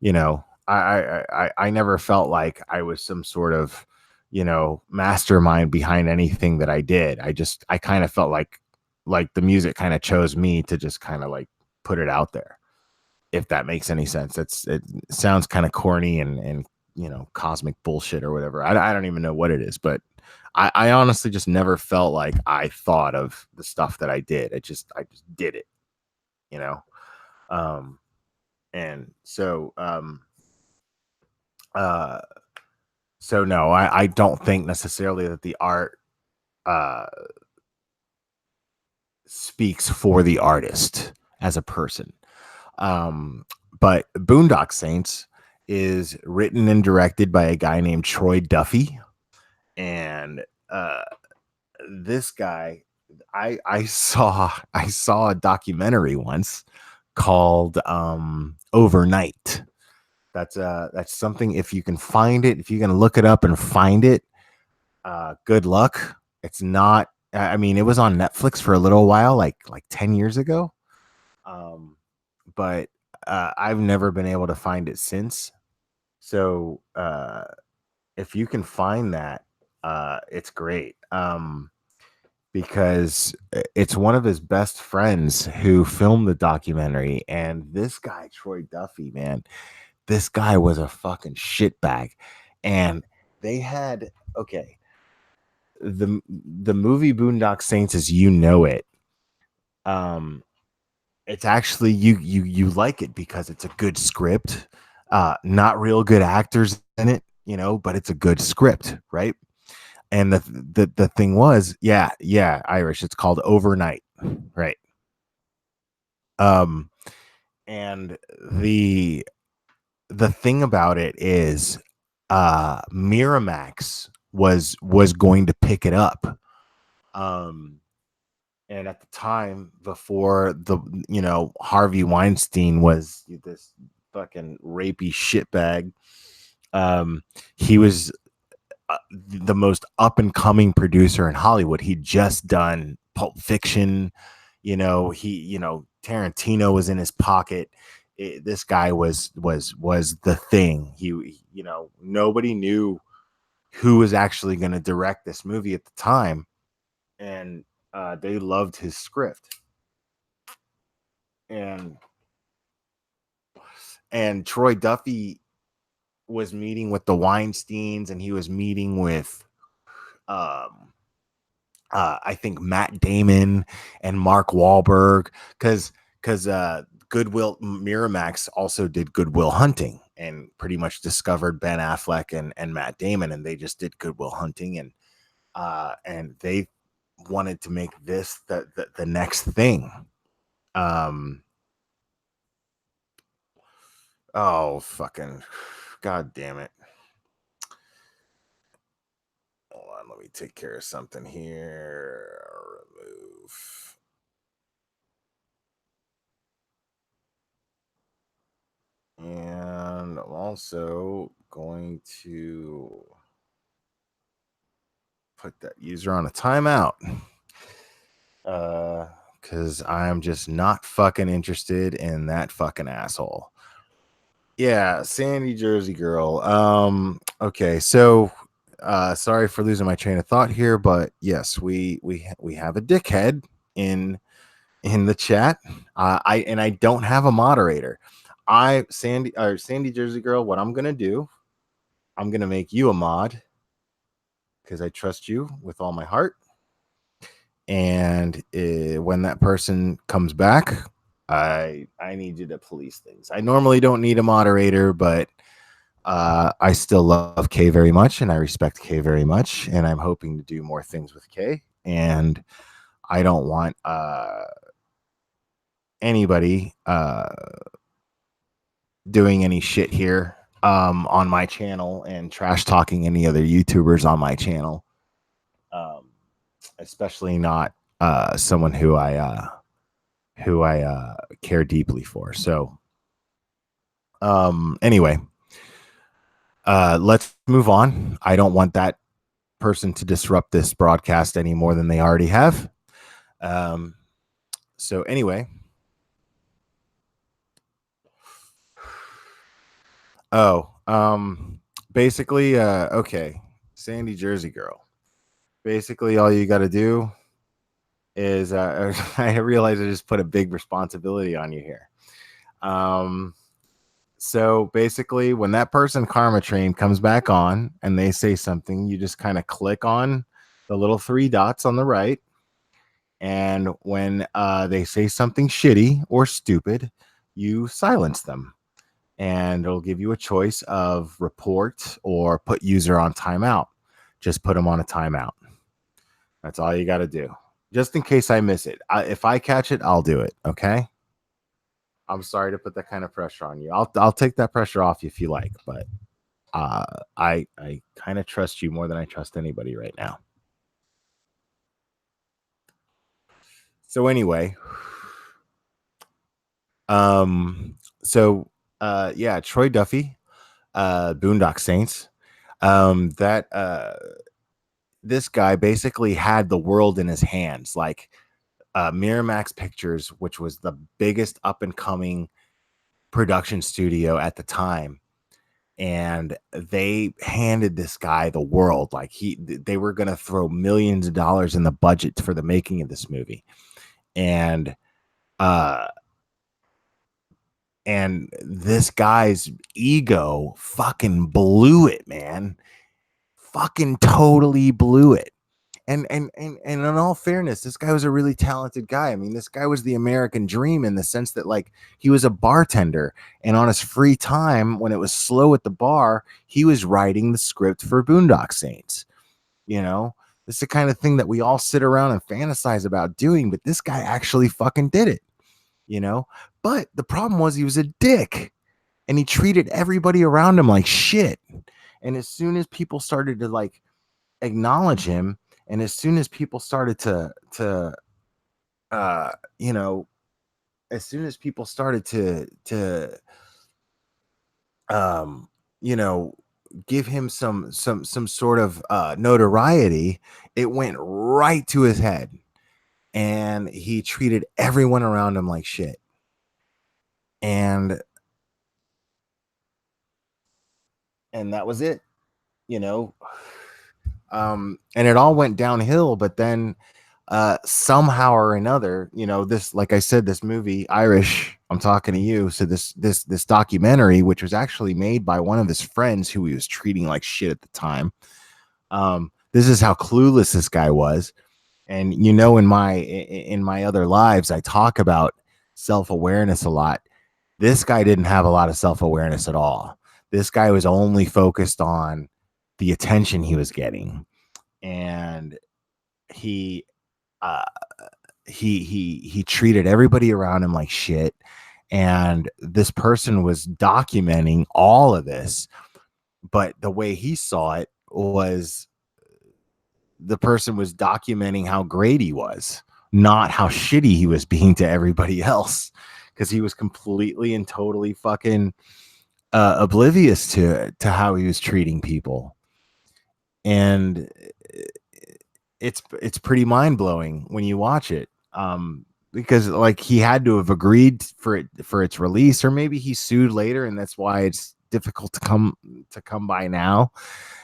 you know, I never felt like I was some sort of, mastermind behind anything that I did. I kind of felt like the music kind of chose me to just kind of like put it out there, if that makes any sense. It sounds kind of corny and cosmic bullshit or whatever. I don't even know what it is, but I honestly just never felt like I thought of the stuff that I did. I just did it, you know. Um, and so uh so no, I don't think necessarily that the art uh speaks for the artist as a person. Um, but Boondock Saints is written and directed by a guy named Troy Duffy. And this guy, I saw a documentary once called Overnight. That's something, if you can find it, if you can look it up and find it, good luck. It's not, I mean, it was on Netflix for a little while, like 10 years ago. But I've never been able to find it since. So if you can find that, it's great. Because it's one of his best friends who filmed the documentary, and this guy Troy Duffy, man, this guy was a fucking shitbag. And they had, okay, the movie Boondock Saints, as you know it, um it's actually, you like it because it's a good script, not real good actors in it, but it's a good script, right? And the thing was, yeah, Irish, it's called Overnight, right? um and the thing about it is, Miramax was going to pick it up. um and at the time, before Harvey Weinstein was this fucking rapey shitbag, he was the most up and coming producer in Hollywood. He'd just done Pulp Fiction. Tarantino was in his pocket. This guy was the thing. Nobody knew who was actually going to direct this movie at the time, and they loved his script. And Troy Duffy was meeting with the Weinsteins, and he was meeting with I think Matt Damon and Mark Wahlberg, because Goodwill Miramax also did Goodwill Hunting and pretty much discovered Ben Affleck and Matt Damon, and they just did Goodwill Hunting, and they wanted to make this the next thing. Oh, fucking god damn it. Hold on, let me take care of something here. Remove. And I'm also going to put that user on a timeout. Because I'm just not fucking interested in that fucking asshole. Yeah, Sandy Jersey Girl. Okay, so sorry for losing my train of thought here, but yes, we have a dickhead in the chat. I don't have a moderator. Sandy Jersey Girl, what I'm gonna do, I'm gonna make you a mod because I trust you with all my heart. And when that person comes back, I need you to police things. I normally don't need a moderator, but I still love Kay very much, and I respect Kay very much, and I'm hoping to do more things with Kay. And I don't want anybody doing any shit here on my channel and trash talking any other YouTubers on my channel, especially not someone who I care deeply for. So anyway, Let's move on. I don't want that person to disrupt this broadcast any more than they already have. So anyway. Basically, okay. Sandy Jersey Girl. Basically, all you got to do is, I realize I just put a big responsibility on you here. So basically, when that person Karma Train comes back on and they say something, you just kind of click on the little 3 dots on the right. And when they say something shitty or stupid, you silence them. And it'll give you a choice of report or put user on timeout. Just put them on a timeout. That's all you got to do. Just in case I miss it. If I catch it, I'll do it. Okay. I'm sorry to put that kind of pressure on you. I'll take that pressure off you if you like, but I kind of trust you more than I trust anybody right now. So anyway, yeah, Troy Duffy, Boondock Saints. This guy basically had the world in his hands, like Miramax Pictures, which was the biggest up and coming production studio at the time. And they handed this guy the world. Like they were going to throw millions of dollars in the budget for the making of this movie. And this guy's ego fucking blew it, man. Fucking totally blew it. And in all fairness, this guy was a really talented guy. I mean, this guy was the American dream in the sense that, like, he was a bartender, and on his free time, when it was slow at the bar, he was writing the script for Boondock Saints. You know, this is the kind of thing that we all sit around and fantasize about doing, but this guy actually fucking did it, you know? But the problem was he was a dick, and he treated everybody around him like shit. And as soon as people started to, like, acknowledge him, and as soon as people started to as soon as people started to give him some sort of notoriety, it went right to his head, and he treated everyone around him like shit. And that was it, you know. And it all went downhill, but then somehow or another, you know, this, like I said, this movie Irish, I'm talking to you. So this documentary, which was actually made by one of his friends who he was treating like shit at the time. This is how clueless this guy was. And, you know, in my other lives, I talk about self-awareness a lot. This guy didn't have a lot of self-awareness at all. This guy was only focused on the attention he was getting, and he treated everybody around him like shit. And this person was documenting all of this, but the way he saw it was the person was documenting how great he was, not how shitty he was being to everybody else, because he was completely and totally fucking oblivious to how he was treating people. And it's pretty mind-blowing when you watch it, because, like, he had to have agreed for its release, or maybe he sued later, and that's why it's difficult to come by now.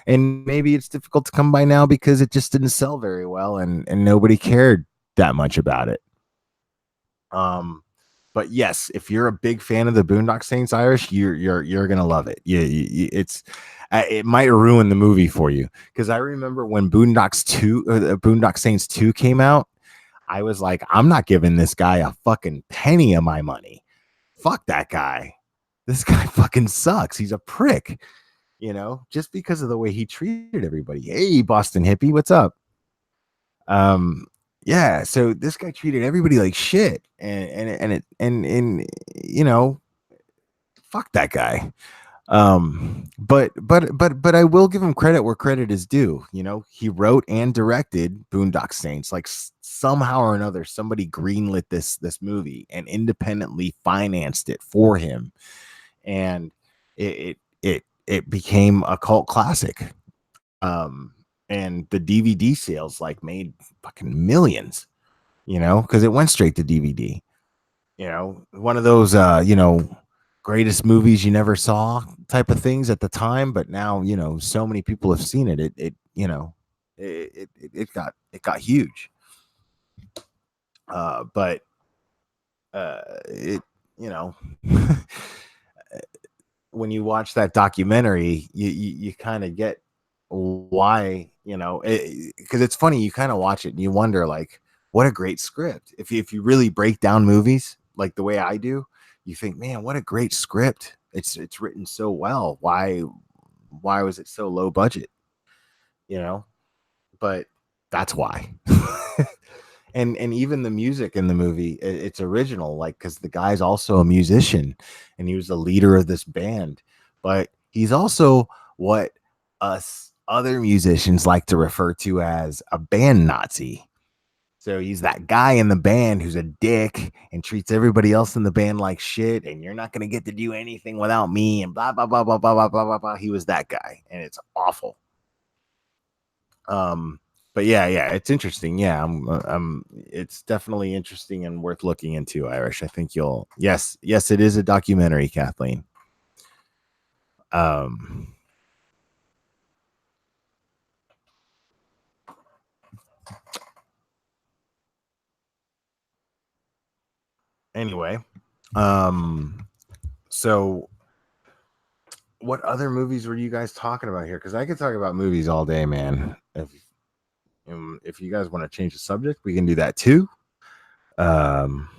And maybe it's difficult to come by now because it just didn't sell very well, and nobody cared that much about it. But yes, if you're a big fan of the Boondock Saints, Irish, you're gonna love it. It might ruin the movie for you, because I remember when Boondock Saints 2 came out, I was like, I'm not giving this guy a fucking penny of my money. Fuck that guy. This guy fucking sucks. He's a prick, you know, just because of the way he treated everybody. Hey, Boston hippie, what's up? Yeah, so this guy treated everybody like shit, and you know, fuck that guy. But I will give him credit where credit is due. You know, he wrote and directed Boondock Saints. Like, somehow or another, somebody greenlit this movie and independently financed it for him, and it it became a cult classic. Um, and the DVD sales like made fucking millions, because it went straight to DVD. One of those greatest movies you never saw type of things at the time, but now so many people have seen it. It got huge. But it you know when you watch that documentary, you kind of get why, because it's funny. You kind of watch it and you wonder, like, what a great script. If you really break down movies like the way I do, you think, man, what a great script. It's written so well. Why was it so low budget? You know, but that's why. And even the music in the movie, it's original, like, because the guy's also a musician and he was the leader of this band, but he's also what us other musicians like to refer to as a band Nazi. So he's that guy in the band who's a dick and treats everybody else in the band like shit, and you're not going to get to do anything without me, and blah blah blah blah blah blah blah blah blah. He was that guy, and it's awful. But yeah, it's interesting. Yeah, it's definitely interesting and worth looking into, Irish. I think you'll. Yes, it is a documentary, Kathleen. Um. Anyway, so what other movies were you guys talking about here? Because I could talk about movies all day, man. If you guys want to change the subject, we can do that too. Um.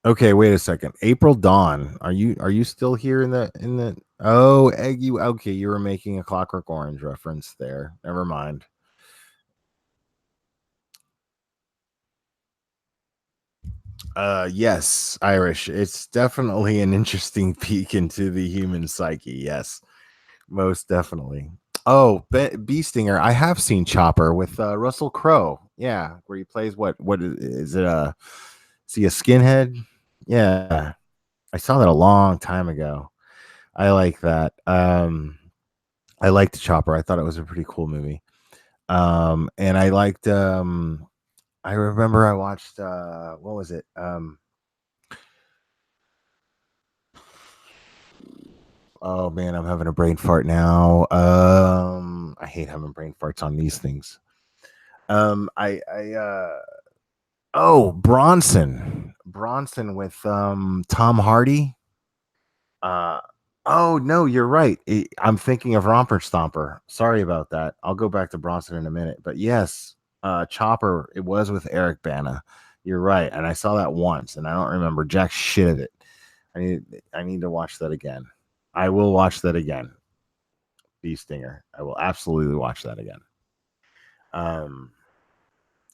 Okay, wait a second. April Dawn. Are you still here in the Oh, Egg, you okay, you were making a Clockwork Orange reference there. Never mind. Yes, Irish. It's definitely an interesting peek into the human psyche. Yes, most definitely. Oh, Bee Stinger. I have seen Chopper with Russell Crowe. Yeah, where he plays what is it is he a skinhead? Yeah. I saw that a long time ago. I like that. I liked Chopper. I thought it was a pretty cool movie. And I liked I remember I watched what was it? Oh man, I'm having a brain fart now. I hate having brain farts on these things. I oh, Bronson with Tom Hardy. Uh, oh no, you're right. I'm thinking of Romper Stomper. Sorry about that. I'll go back to Bronson in a minute. But yes, Chopper. It was with Eric Bana. You're right, and I saw that once, and I don't remember jack shit of it. I need to watch that again. I will watch that again. Bee Stinger. I will absolutely watch that again. Um,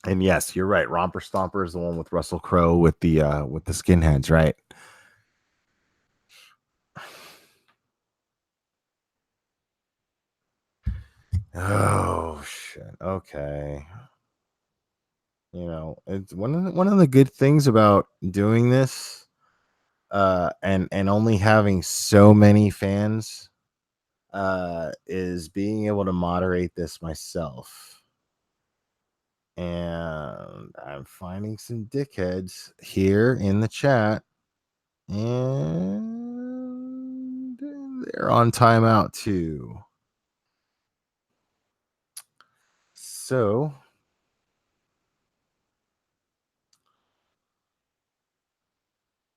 and yes, you're right. Romper Stomper is the one with Russell Crowe with the skinheads, right? Oh shit. Okay. It's one of the good things about doing this, and only having so many fans, is being able to moderate this myself. And I'm finding some dickheads here in the chat, and they're on timeout too. So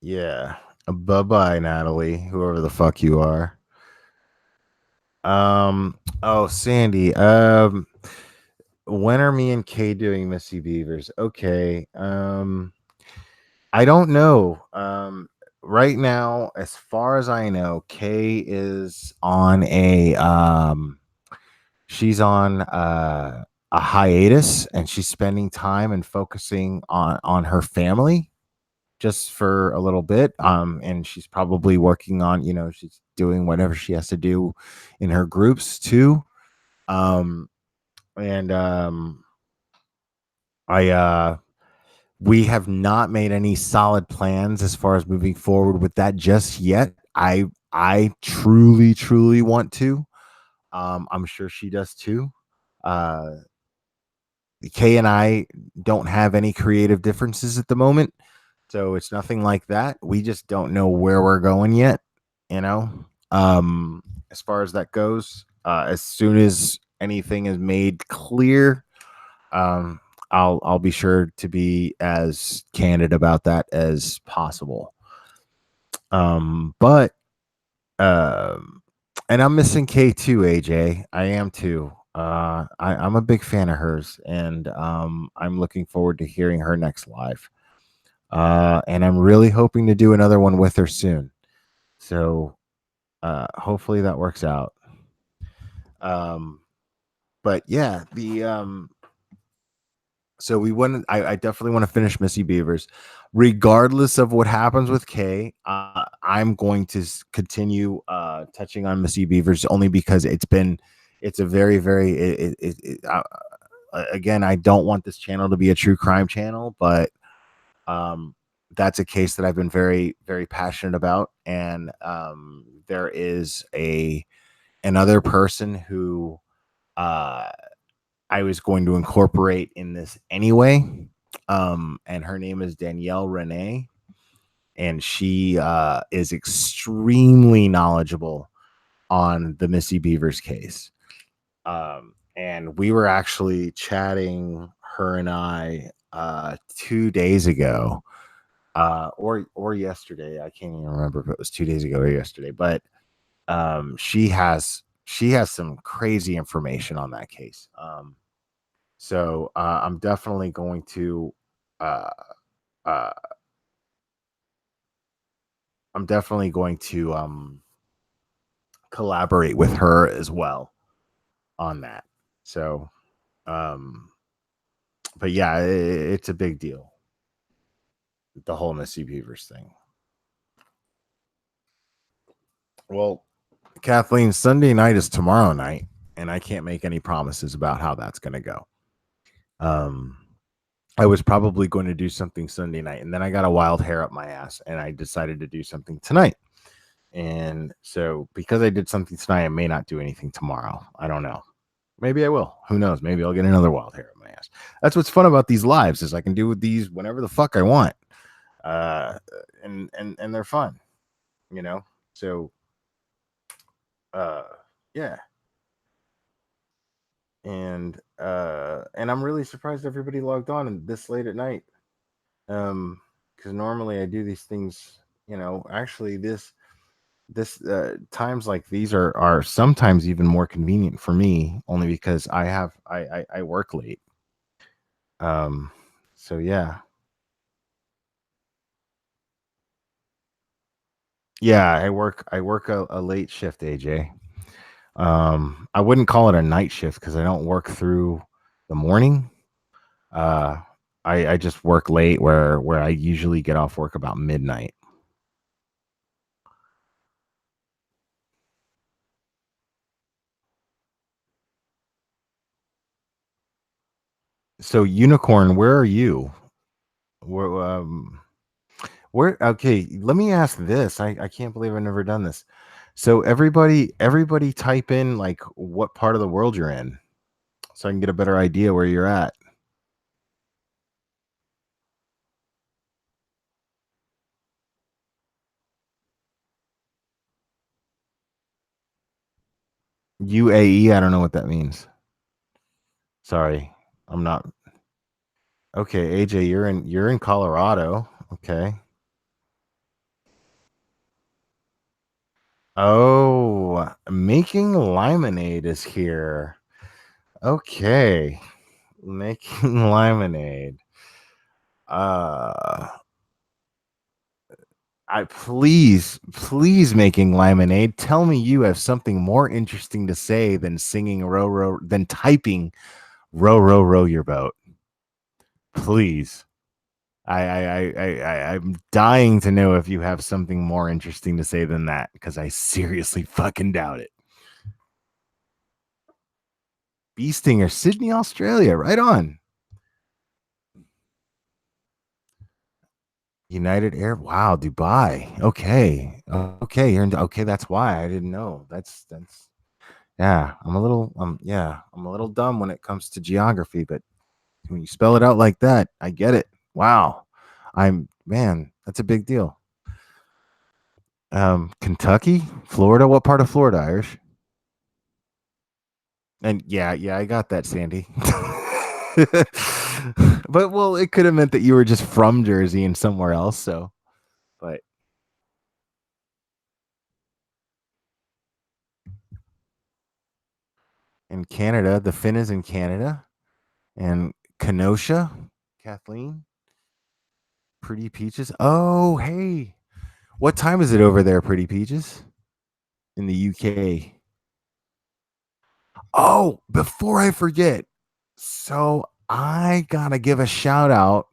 yeah, bye bye, Natalie, whoever the fuck you are. Oh, Sandy. When are me and Kay doing Missy Beavers? Okay. I don't know. Right now, as far as I know, Kay is on she's on a hiatus, and she's spending time and focusing on her family just for a little bit. And she's probably working on, she's doing whatever she has to do in her groups too. And I We have not made any solid plans as far as moving forward with that just yet. I truly want to. I'm sure she does too. Uh, Kay and I don't have any creative differences at the moment, so it's nothing like that. We just don't know where we're going yet, you know. Um, as far as that goes, as soon as anything is made clear, um, I'll be sure to be as candid about that as possible. But and I'm missing K too, AJ. I am too. I'm a big fan of hers, and I'm looking forward to hearing her next live. And I'm really hoping to do another one with her soon. So hopefully that works out. Um, but yeah, the so we want. I definitely want to finish Missy Beavers, regardless of what happens with Kay. I'm going to continue touching on Missy Beavers only because it's a very again, I don't want this channel to be a true crime channel, but um, that's a case that I've been very passionate about, and there is another person who uh I was going to incorporate in this anyway. And her name is Danielle Renee, and she is extremely knowledgeable on the Missy Beavers case. And we were actually chatting, her and I, 2 days ago, or yesterday. I can't even remember if it was 2 days ago or yesterday, but she has some crazy information on that case. So I'm definitely going to uh, uh, collaborate with her as well on that. So, um, but yeah, it's a big deal. The whole Missy Beavers thing. Well, Kathleen, Sunday night is tomorrow night, and I can't make any promises about how that's going to go. Um, I was probably going to do something Sunday night, and then I got a wild hair up my ass, and I decided to do something tonight. And so, because I did something tonight, I may not do anything tomorrow. I don't know. Maybe I will. Who knows? Maybe I'll get another wild hair up my ass. That's what's fun about these lives is I can do with these whenever the fuck I want. Uh, and they're fun, you know. So, uh, yeah. And I'm really surprised everybody logged on this late at night. Because normally I do these things. Actually, this times like these are sometimes even more convenient for me only because I work late. um so yeah, I work a late shift, AJ. I wouldn't call it a night shift because I don't work through the morning. uh I just work late where I usually get off work about midnight. So Unicorn, where are you? Where okay, let me ask this. I can't believe I've never done this. So everybody type in like what part of the world you're in so I can get a better idea where you're at. UAE, I don't know what that means. Sorry. I'm not. Okay, AJ, you're in Colorado. Okay. Oh, making lemonade is here. Okay. Making lemonade. Uh I please making lemonade. Tell me you have something more interesting to say than singing than typing row your boat. Please. I'm dying to know if you have something more interesting to say than that because I seriously fucking doubt it. Bee Stinger, Sydney, Australia. Right on. United Air. Wow, Dubai. Okay. Okay, you're in, okay, that's why I didn't know. That's yeah, I'm a little dumb when it comes to geography, but when you spell it out like that, I get it. Wow. Man, that's a big deal. Kentucky, Florida. What part of Florida, Irish? And yeah, I got that, Sandy. But well, it could have meant that you were just from Jersey and somewhere else. So, but in Canada, the Finn is in Canada, and Kenosha, Kathleen, Pretty Peaches. Oh, hey, what time is it over there, Pretty Peaches, in the UK? Oh, before I forget, so I gotta give a shout out.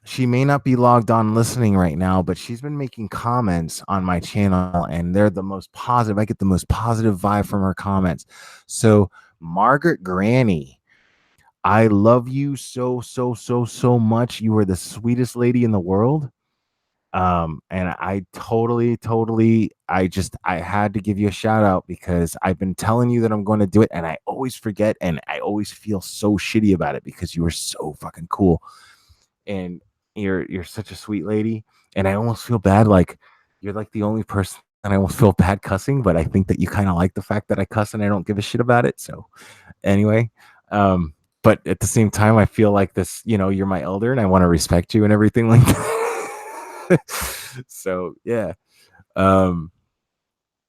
She may not be logged on listening right now, but she's been making comments on my channel, and they're the most positive. I get the most positive vibe from her comments. So, Margaret Granny, I love you so much. You are the sweetest lady in the world. And I totally, I had to give you a shout out because I've been telling you that I'm going to do it, and I always forget, and I always feel so shitty about it because you are so fucking cool, and you're such a sweet lady, and I almost feel bad, like you're like the only person and I almost feel bad cussing, but I think that you kind of like the fact that I cuss and I don't give a shit about it. So anyway, um, but at the same time, I feel like this, you're my elder and I want to respect you and everything like that. So yeah. Um,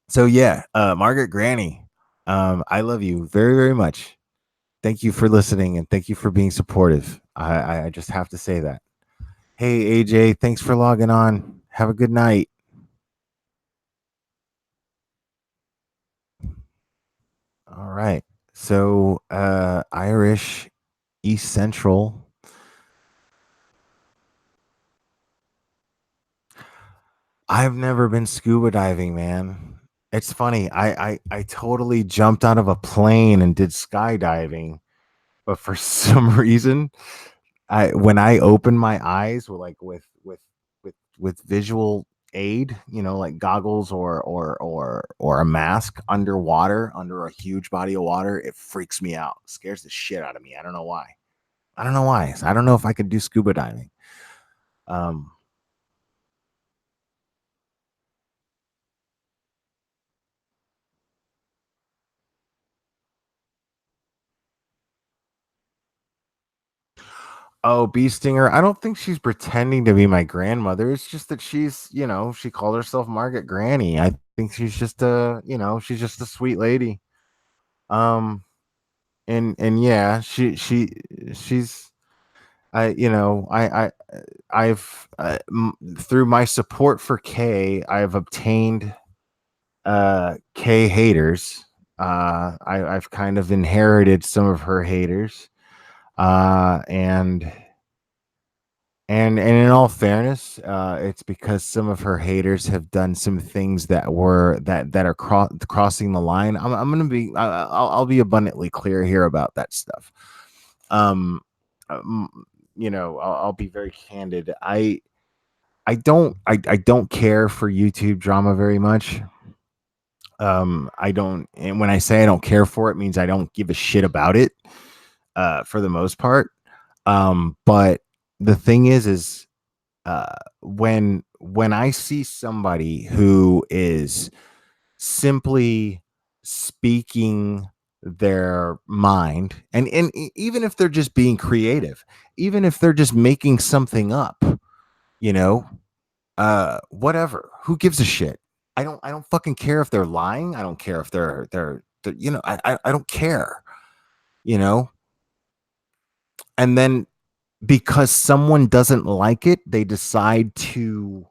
so yeah, Margaret Granny, I love you very, very much. Thank you for listening and thank you for being supportive. I just have to say that. Hey AJ, thanks for logging on. Have a good night. All right. So Irish East Central. I've never been scuba diving, man. It's funny. I totally jumped out of a plane and did skydiving, but for some reason, I when I open my eyes with like with visual aid, like goggles or a mask underwater under a huge body of water, it freaks me out. Scares the shit out of me. I don't know why. I don't know why. I don't know if I could do scuba diving. Um, Oh, bee stinger. I don't think she's pretending to be my grandmother. It's just that she called herself Margaret Granny. I think she's just a sweet lady. Um, and yeah, she's I you know I've through my support for Kay, I've obtained Kay haters. I've kind of inherited some of her haters. And in all fairness, it's because some of her haters have done some things that are crossing the line. I'm gonna be I'll be abundantly clear here about that stuff. Um, I'll be very candid. I don't care for YouTube drama very much. I don't, and when I say I don't care for it, means I don't give a shit about it. For the most part. But the thing is when I see somebody who is simply speaking their mind, and even if they're just being creative, even if they're just making something up, you know, whatever, who gives a shit? I don't fucking care if they're lying. I don't care if they're I don't care, you know. And then because someone doesn't like it, they decide to,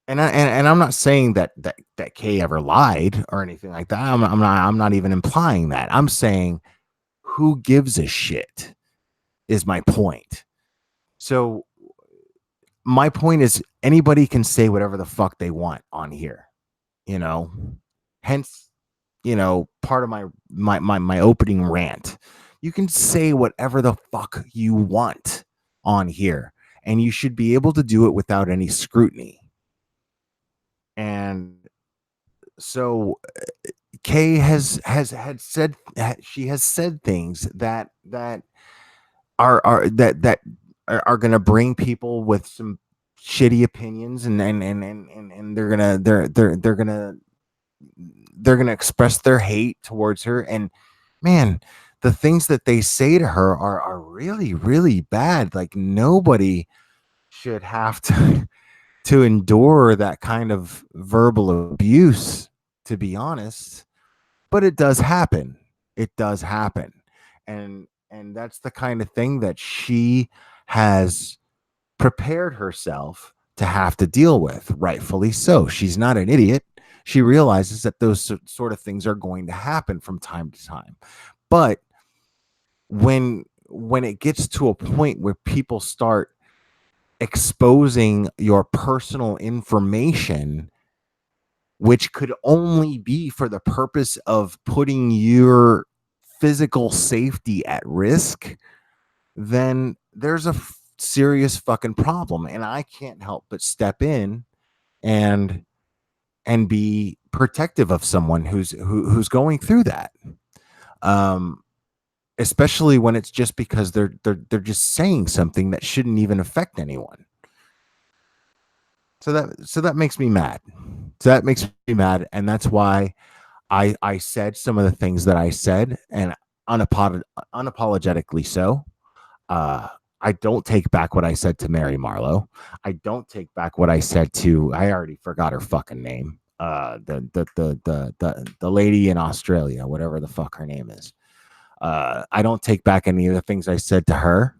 and I'm not saying that Kay ever lied or anything like that. I'm not even implying that. I'm saying who gives a shit is my point. So my point is anybody can say whatever the fuck they want on here, you know. Hence, part of my opening rant. You can say whatever the fuck you want on here, and you should be able to do it without any scrutiny. And so Kay she has said things that are going to bring people with some shitty opinions, and they're gonna express their hate towards her. And man, the things that they say to her are really, really bad. Like, nobody should have to endure that kind of verbal abuse, to be honest. But it does happen. It does happen. And that's the kind of thing that she has prepared herself to have to deal with, rightfully so. She's not an idiot. She realizes that those sort of things are going to happen from time to time. But when it gets to a point where people start exposing your personal information, which could only be for the purpose of putting your physical safety at risk, then there's a serious fucking problem. And I can't help but step in and be protective of someone who's going through that. Especially when it's just because they're just saying something that shouldn't even affect anyone. So that makes me mad. And that's why I said some of the things that I said, and unapologetically so. I don't take back what I said to Mary Marlowe. I don't take back what I said to, I already forgot her fucking name. The lady in Australia, whatever the fuck her name is. I don't take back any of the things I said to her.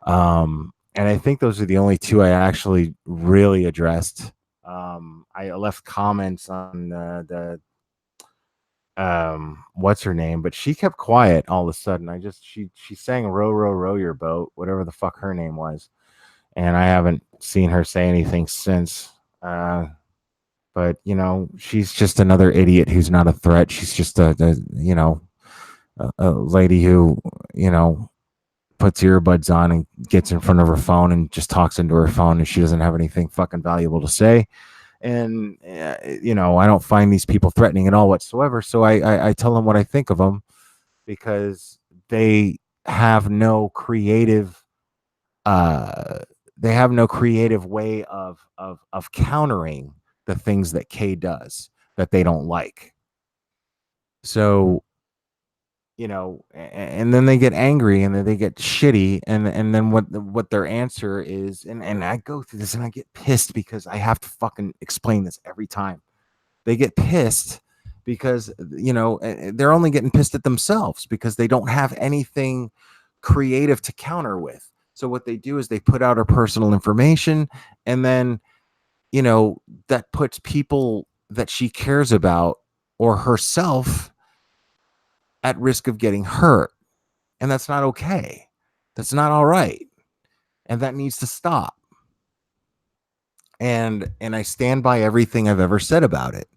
And I think those are the only two I actually really addressed. I left comments on the what's her name, but she kept quiet all of a sudden. She sang row row row your boat, whatever the fuck her name was, and I haven't seen her say anything since. But she's just another idiot who's not a threat. She's just a lady who puts earbuds on and gets in front of her phone and just talks into her phone, and she doesn't have anything fucking valuable to say. And I don't find these people threatening at all whatsoever. So I tell them what I think of them, because they have no creative way of countering the things that Kay does that they don't like. So and then they get angry, and then they get shitty, and then what their answer is, and I go through this and I get pissed because I have to fucking explain this every time. They get pissed because they're only getting pissed at themselves because they don't have anything creative to counter with. So what they do is they put out her personal information, and then that puts people that she cares about or herself at risk of getting hurt. And that's not okay. That's not all right. And that needs to stop. And I stand by everything I've ever said about it.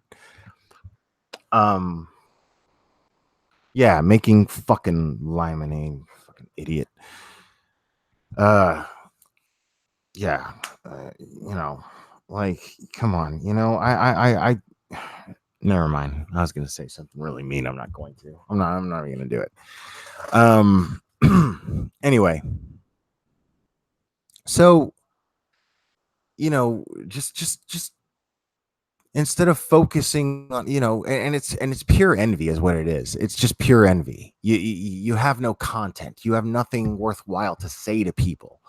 Yeah, making fucking lemonade, fucking idiot. Yeah, like, come on, I never mind. I was gonna say something really mean. I'm not going to. I'm not even gonna do it. Anyway, so just instead of focusing on and it's pure envy is what it is. It's just pure envy. You have no content. You have nothing worthwhile to say to people,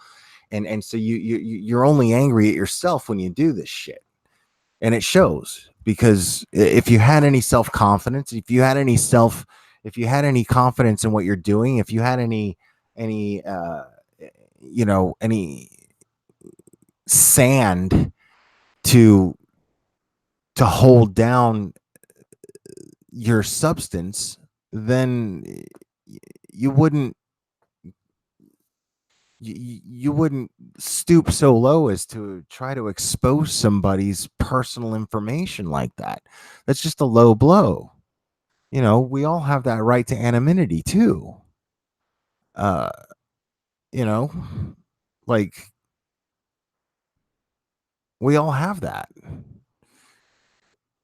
and so you're only angry at yourself when you do this shit, and it shows. Because if you had any self-confidence, if you had any confidence in what you're doing, if you had any sand to hold down your substance, then you wouldn't stoop so low as to try to expose somebody's personal information like that. That's just a low blow. We all have that right to anonymity too. Like, We all have that.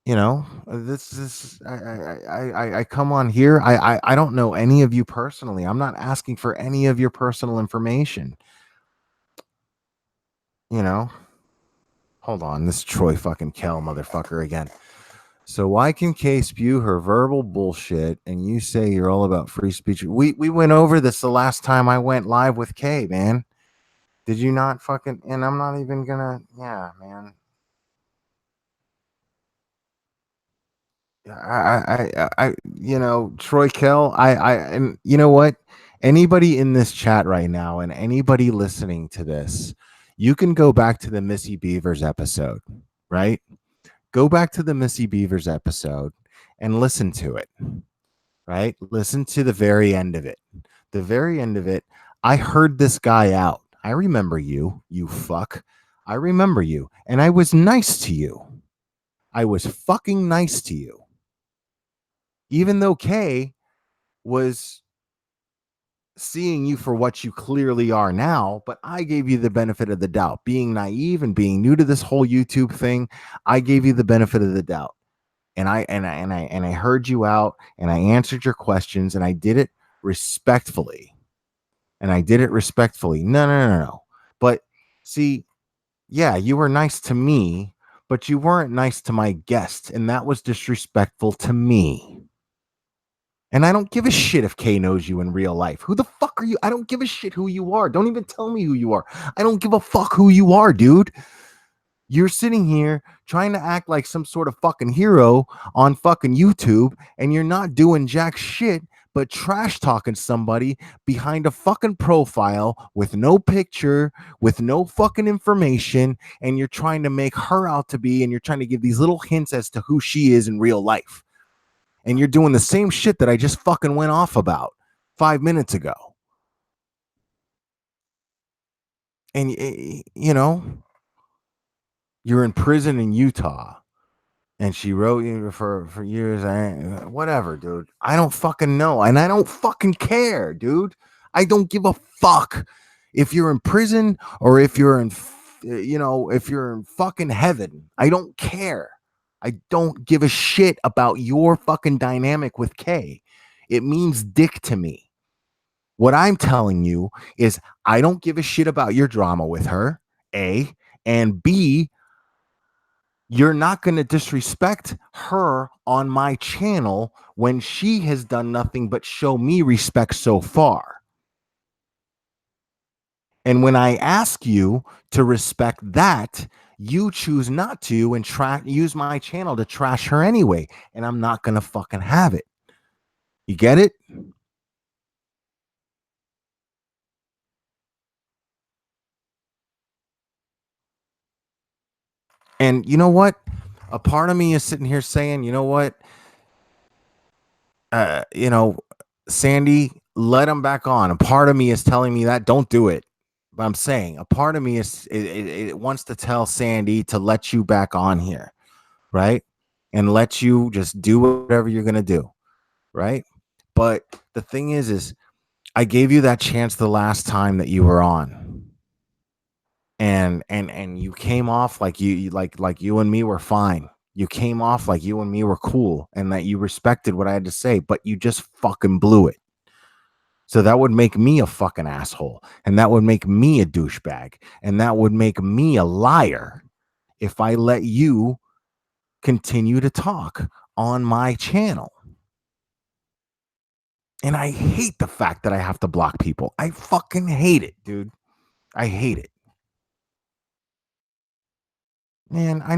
You know, this I come on here. I don't know any of you personally. I'm not asking for any of your personal information. You know, hold on, this Troy fucking Kell motherfucker again. So why can Kay spew her verbal bullshit and you say you're all about free speech? We went over this the last time I went live with Kay, man. Did you not fucking? And I'm not even gonna. Yeah, man. You know, Troy Kell. And you know what? Anybody in this chat right now, and anybody listening to this, you can go back to the Missy Beavers episode, right? Go back to the Missy Beavers episode and listen to it, right? Listen to the very end of it. The very end of it, I heard this guy out. I remember you, you fuck. I remember you. And I was nice to you. I was fucking nice to you. Even though Kay was seeing you for what you clearly are now, but I gave you the benefit of the doubt. Being naive and being new to this whole YouTube thing, I gave you the benefit of the doubt. And I heard you out and I answered your questions and I did it respectfully. And I did it respectfully. No. But see, yeah, you were nice to me, but you weren't nice to my guest, and that was disrespectful to me. And I don't give a shit if Kay knows you in real life. Who the fuck are you? I don't give a shit who you are. Don't even tell me who you are. I don't give a fuck who you are, dude. You're sitting here trying to act like some sort of fucking hero on fucking YouTube, and you're not doing jack shit but trash talking somebody behind a fucking profile with no picture, with no fucking information, and you're trying to make her out to be, and you're trying to give these little hints as to who she is in real life. And you're doing the same shit that I just fucking went off about 5 minutes ago. And you know, you're in prison in Utah. And she wrote you for years. Whatever, dude. I don't fucking know. And I don't fucking care, dude. I don't give a fuck if you're in prison or if you're in, if you're in fucking heaven. I don't care. I don't give a shit about your fucking dynamic with Kay. It means dick to me. What I'm telling you is I don't give a shit about your drama with her, A, and B, you're not going to disrespect her on my channel when she has done nothing but show me respect so far. And when I ask you to respect that, you choose not to and use my channel to trash her anyway. And I'm not going to fucking have it. You get it? And you know what? A part of me is sitting here saying, you know what? You know, Sandy, let him back on. A part of me is telling me that don't do it. But I'm saying a part of me is it wants to tell Sandy to let you back on here, right? And let you just do whatever you're gonna do, right? But the thing is I gave you that chance the last time that you were on, and you came off like like you and me were fine. You came off like you and me were cool, and that you respected what I had to say, but you just fucking blew it. So that would make me a fucking asshole. And that would make me a douchebag. And that would make me a liar if I let you continue to talk on my channel. And I hate the fact that I have to block people. I fucking hate it, dude. I hate it. Man, I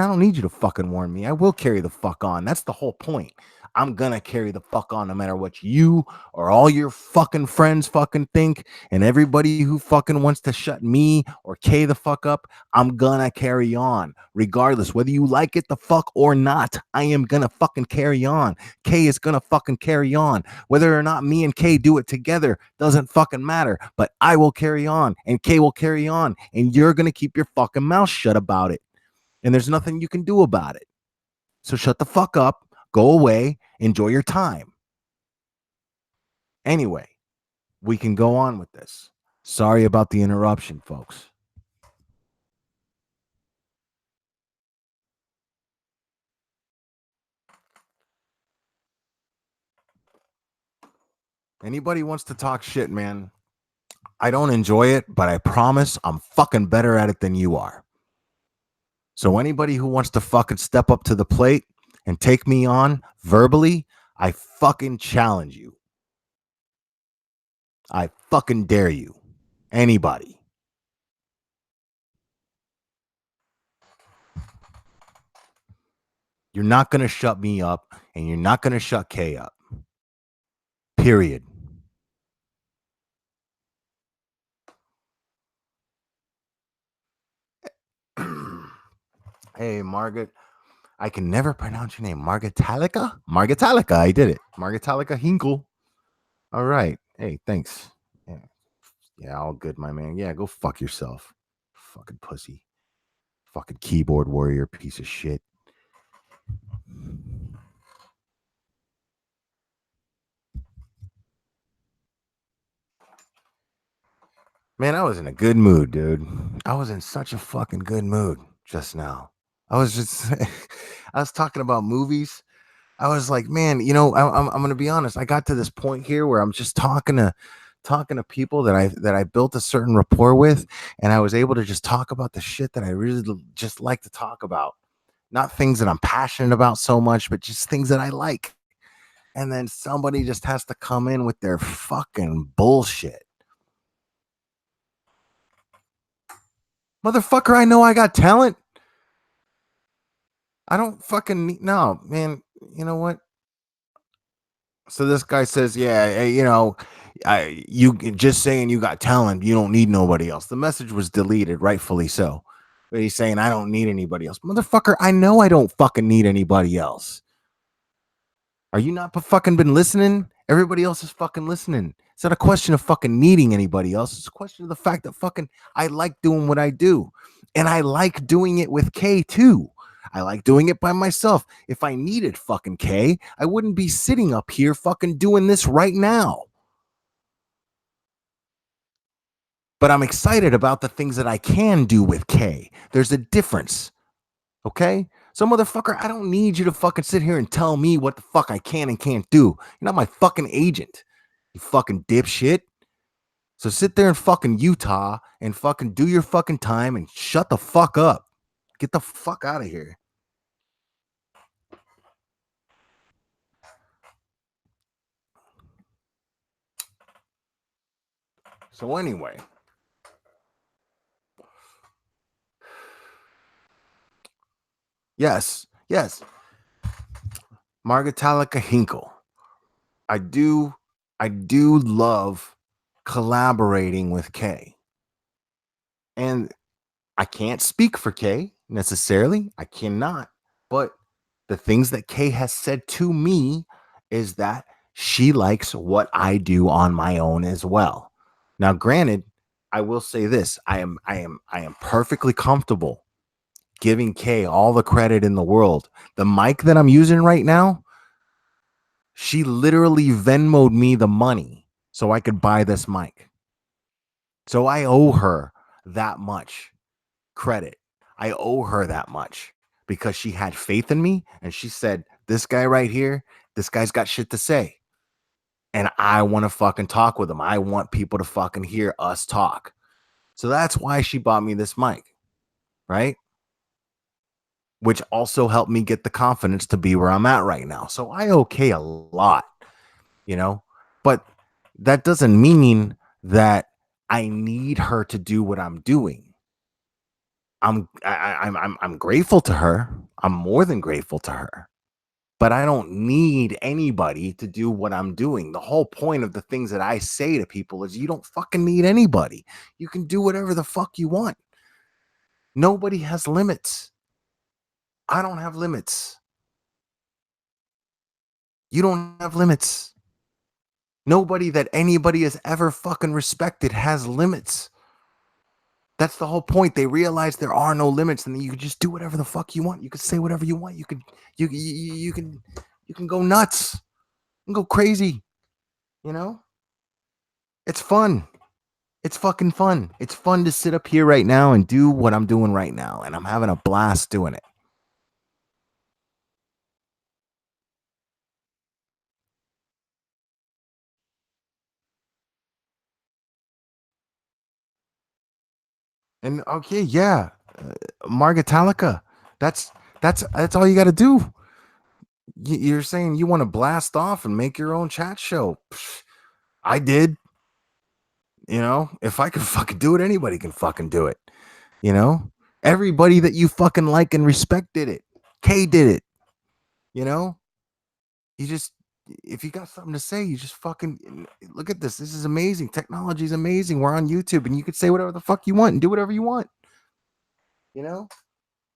don't need you to fucking warn me. I will carry the fuck on. That's the whole point. I'm gonna carry the fuck on no matter what you or all your fucking friends fucking think, and everybody who fucking wants to shut me or Kay the fuck up, I'm gonna carry on. Regardless, whether you like it the fuck or not, I am gonna fucking carry on. Kay is gonna fucking carry on. Whether or not me and Kay do it together doesn't fucking matter. But I will carry on and Kay will carry on, and you're gonna keep your fucking mouth shut about it. And there's nothing you can do about it. So shut the fuck up, go away, enjoy your time. Anyway, we can go on with this. Sorry about the interruption, folks. Anybody wants to talk shit, man. I don't enjoy it, but I promise I'm fucking better at it than you are. So anybody who wants to fucking step up to the plate and take me on verbally, I fucking challenge you. I fucking dare you. Anybody. You're not going to shut me up and you're not going to shut K up. Period. Hey, Margaret. I can never pronounce your name. Margatalika? Margatalika. I did it. Margatalika Hinkle. All right. Hey, thanks. Yeah. Yeah, all good, my man. Yeah, go fuck yourself. Fucking pussy. Fucking keyboard warrior piece of shit. Man, I was in a good mood, dude. I was in such a fucking good mood just now. I was just, I was talking about movies. I was like, man, I'm gonna be honest. I got to this point here where I'm just talking to people that I built a certain rapport with, and I was able to just talk about the shit that I really just like to talk about. Not things that I'm passionate about so much, but just things that I like. And then somebody just has to come in with their fucking bullshit. Motherfucker, I know I got talent. I don't fucking need, no, man. You know what? So this guy says, yeah, hey, you just saying you got talent, you don't need nobody else. The message was deleted, rightfully so. But he's saying I don't need anybody else. Motherfucker, I know I don't fucking need anybody else. Are you not fucking been listening? Everybody else is fucking listening. It's not a question of fucking needing anybody else. It's a question of the fact that fucking I like doing what I do. And I like doing it with K too. I like doing it by myself. If I needed fucking K, I wouldn't be sitting up here fucking doing this right now. But I'm excited about the things that I can do with K. There's a difference. Okay? So, motherfucker, I don't need you to fucking sit here and tell me what the fuck I can and can't do. You're not my fucking agent, you fucking dipshit. So sit there in fucking Utah and fucking do your fucking time and shut the fuck up. Get the fuck out of here. So anyway, yes, Margatalika Hinkle. I do, I do love collaborating with Kay, and I can't speak for Kay necessarily. I cannot, but the things that Kay has said to me is that she likes what I do on my own as well. Now, granted, I will say this: I am perfectly comfortable giving Kay all the credit in the world. The mic that I'm using right now, she literally Venmoed me the money so I could buy this mic. So I owe her that much credit. I owe her that much because she had faith in me and she said, this guy right here, this guy's got shit to say. And I want to fucking talk with him. I want people to fucking hear us talk. So that's why she bought me this mic, right? Which also helped me get the confidence to be where I'm at right now. So I okay a lot, you know, but that doesn't mean that I need her to do what I'm doing. I'm grateful to her. I'm more than grateful to her. But I don't need anybody to do what I'm doing. The whole point of the things that I say to people is you don't fucking need anybody. You can do whatever the fuck you want. Nobody has limits. I don't have limits. You don't have limits. Nobody that anybody has ever fucking respected has limits. That's the whole point. They realize there are no limits, and you can just do whatever the fuck you want. You can say whatever you want. You can go nuts. You can go crazy. You know, it's fun. It's fucking fun. It's fun to sit up here right now and do what I'm doing right now, and I'm having a blast doing it. And okay, yeah, Margitalica. That's that's all you got to do. You're saying you want to blast off and make your own chat show. Psh, I did. If I can fucking do it, anybody can fucking do it. You know, everybody that you fucking like and respect did it. Kay did it. You know, you just if you got something to say, you just fucking look at this. This is amazing. Technology is amazing. We're on YouTube, and you can say whatever the fuck you want and do whatever you want. You know,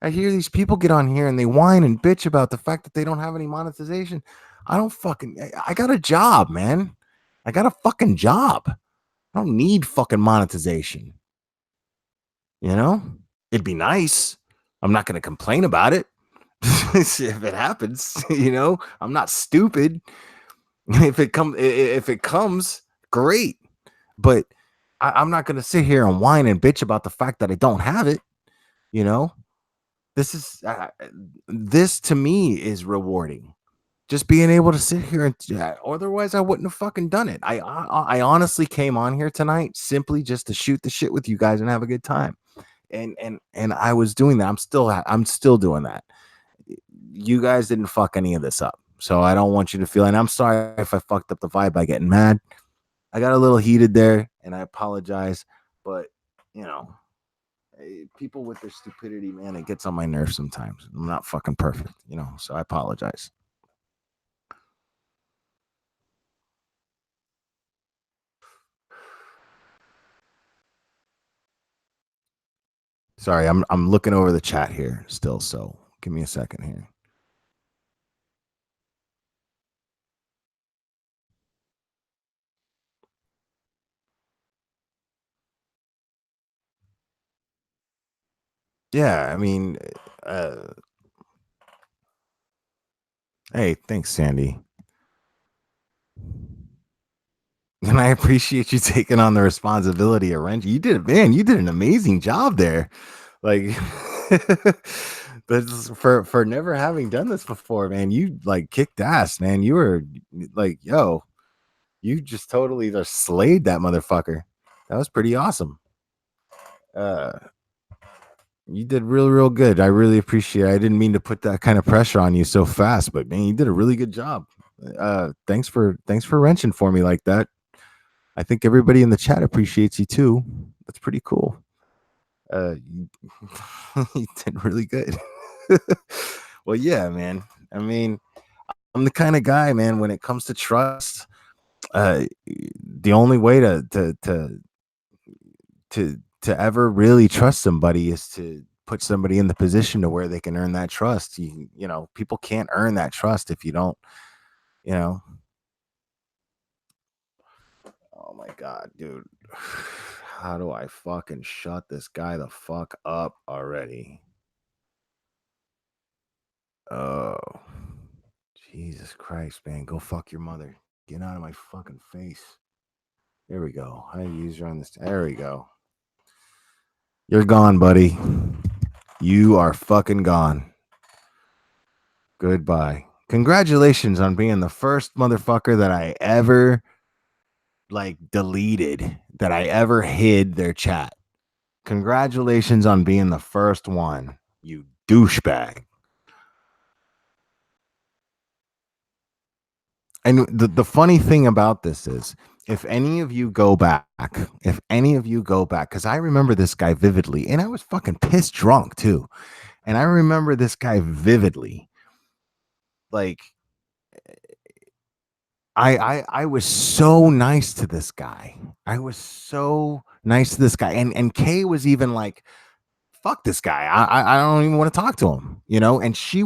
I hear these people get on here and they whine and bitch about the fact that they don't have any monetization. I don't fucking. I got a job, man. I got a fucking job. I don't need fucking monetization. It'd be nice. I'm not going to complain about it if it happens. I'm not stupid. If it comes, great. But I'm not going to sit here and whine and bitch about the fact that I don't have it. You know, this is this to me is rewarding. Just being able to sit here and otherwise I wouldn't have fucking done it. I honestly came on here tonight simply just to shoot the shit with you guys and have a good time. And I was doing that. I'm still doing that. You guys didn't fuck any of this up. So I don't want you to feel, and I'm sorry if I fucked up the vibe by getting mad. I got a little heated there and I apologize, but people with their stupidity, man, it gets on my nerves sometimes. I'm not fucking perfect, so I apologize. Sorry, I'm looking over the chat here still, so give me a second here. Yeah, I mean, hey, thanks, Sandy. And I appreciate you taking on the responsibility of wrench. You did, man. You did an amazing job there. Like, but for never having done this before, man, you like kicked ass, man. You were like, yo, you just totally just slayed that motherfucker. That was pretty awesome. Uh, you did real good. I really appreciate it. I didn't mean to put that kind of pressure on you so fast, but man, you did a really good job. Thanks for wrenching for me like that. I think everybody in the chat appreciates you too. That's pretty cool. You, you did really good. Well, yeah, man. I mean, I'm the kind of guy, man, when it comes to trust, the only way to ever really trust somebody is to put somebody in the position to where they can earn that trust. People can't earn that trust if you don't, you know. Oh my god, dude. How do I fucking shut this guy the fuck up already? Oh, Jesus Christ, man. Go fuck your mother. Get out of my fucking face. There we go. I user on this. There we go. You're gone, buddy. You are fucking gone. Goodbye. Congratulations on being the first motherfucker that I ever deleted, that I ever hid their chat. Congratulations on being the first one, you douchebag. And the funny thing about this is, if any of you go back, because I remember this guy vividly, and I was fucking pissed drunk too. And I remember this guy vividly. Like, I was so nice to this guy. I was so nice to this guy. And Kay was even like, fuck this guy. I don't even want to talk to him, and she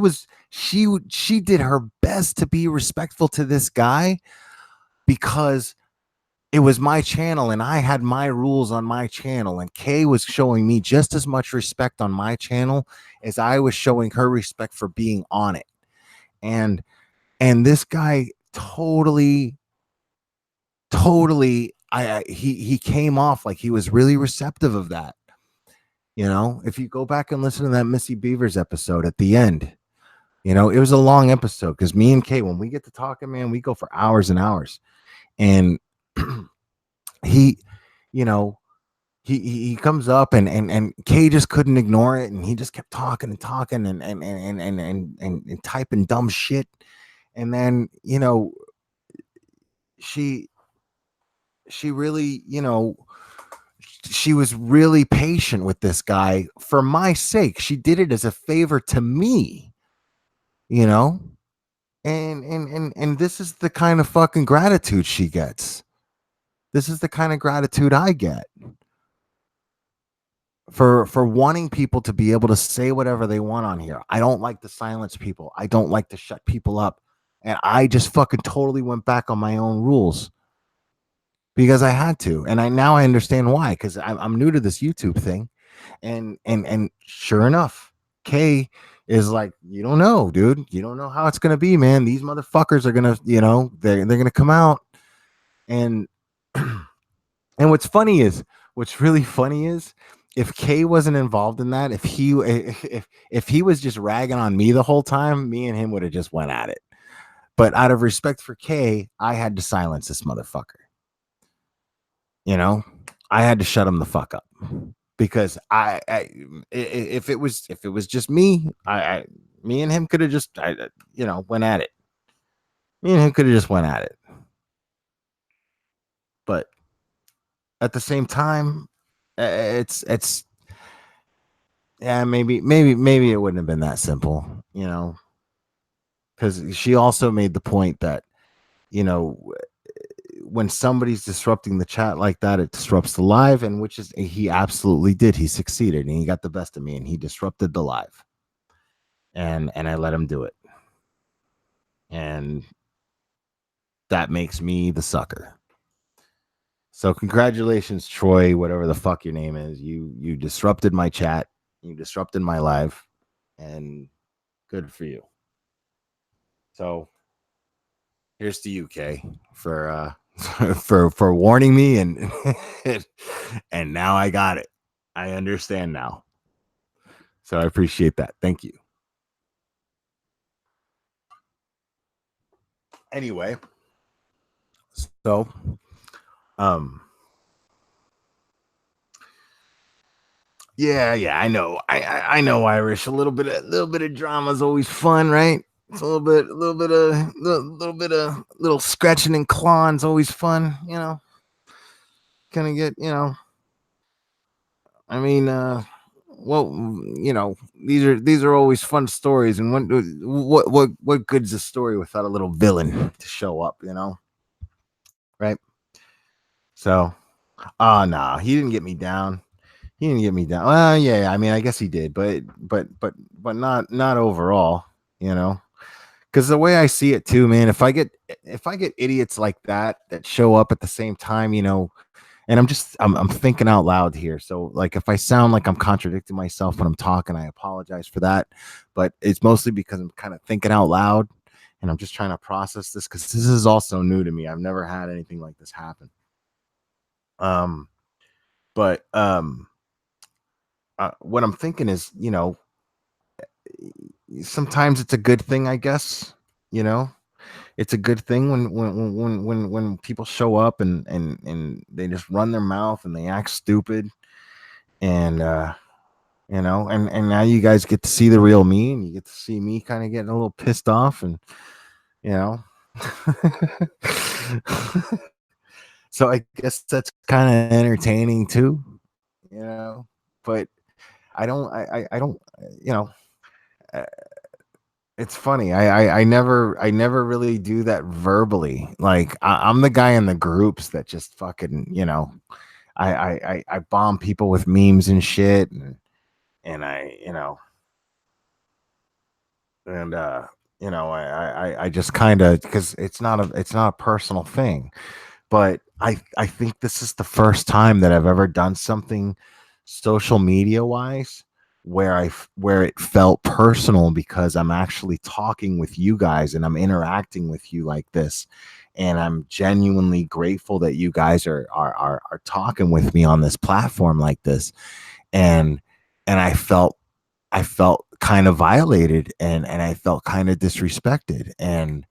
did her best to be respectful to this guy because it was my channel and I had my rules on my channel, and Kay was showing me just as much respect on my channel as I was showing her respect for being on it. And this guy totally he came off like he was really receptive of that. If you go back and listen to that Missy Beavers episode at the end, it was a long episode because me and Kay, when we get to talking, man, we go for hours and hours. And he, he comes up and Kay just couldn't ignore it, and he just kept talking and talking and typing dumb shit. And then, she she really, she was really patient with this guy for my sake. She did it as a favor to me, you know? And this is the kind of fucking gratitude she gets. This is the kind of gratitude I get for wanting people to be able to say whatever they want on here. I don't like to silence people. I don't like to shut people up. And I just fucking totally went back on my own rules because I had to. And I understand why, because I'm new to this YouTube thing. And sure enough, Kay is like, you don't know, dude. You don't know how it's gonna be, man. These motherfuckers are gonna, they're gonna come out. And and what's really funny is, if Kay wasn't involved in that, if he was just ragging on me the whole time, me and him would have just went at it. But out of respect for Kay, I had to silence this motherfucker. I had to shut him the fuck up, because if it was just me, me and him could have just went at it. Me and him could have just went at it. But at the same time, it's yeah, maybe it wouldn't have been that simple, because she also made the point that, when somebody's disrupting the chat like that, it disrupts the live, and which is, he absolutely did. He succeeded, and he got the best of me, and he disrupted the live, and I let him do it, and that makes me the sucker. So congratulations, Troy, whatever the fuck your name is. You disrupted my chat, you disrupted my live, and good for you. So here's to you, Kay, for for warning me, and and now I got it. I understand now. So I appreciate that. Thank you. Anyway, so yeah, I know. I know, Irish. A little bit of drama is always fun, right? It's a little scratching and clawing is always fun, Kind of get, I mean, well, these are always fun stories, and what good's a story without a little villain to show up, right? So, nah, he didn't get me down. He didn't get me down. Well, yeah, I mean, I guess he did, but not overall, Because the way I see it too, man, if I get idiots like that show up at the same time, and I'm thinking out loud here. So like, if I sound like I'm contradicting myself when I'm talking, I apologize for that. But it's mostly because I'm kind of thinking out loud, and I'm just trying to process this, because this is also new to me. I've never had anything like this happen. But what I'm thinking is, sometimes it's a good thing, I guess. It's a good thing when people show up and they just run their mouth and they act stupid, and and now you guys get to see the real me, and you get to see me kind of getting a little pissed off, and so I guess that's kind of entertaining too, but I don't, it's funny. I never really do that verbally. Like, I'm the guy in the groups that just fucking, I bomb people with memes and shit, and I just kind of, because it's not a personal thing. But I think this is the first time that I've ever done something social media wise where it felt personal, because I'm actually talking with you guys and I'm interacting with you like this, and I'm genuinely grateful that you guys are talking with me on this platform like this, and I felt kind of violated, and I felt kind of disrespected, and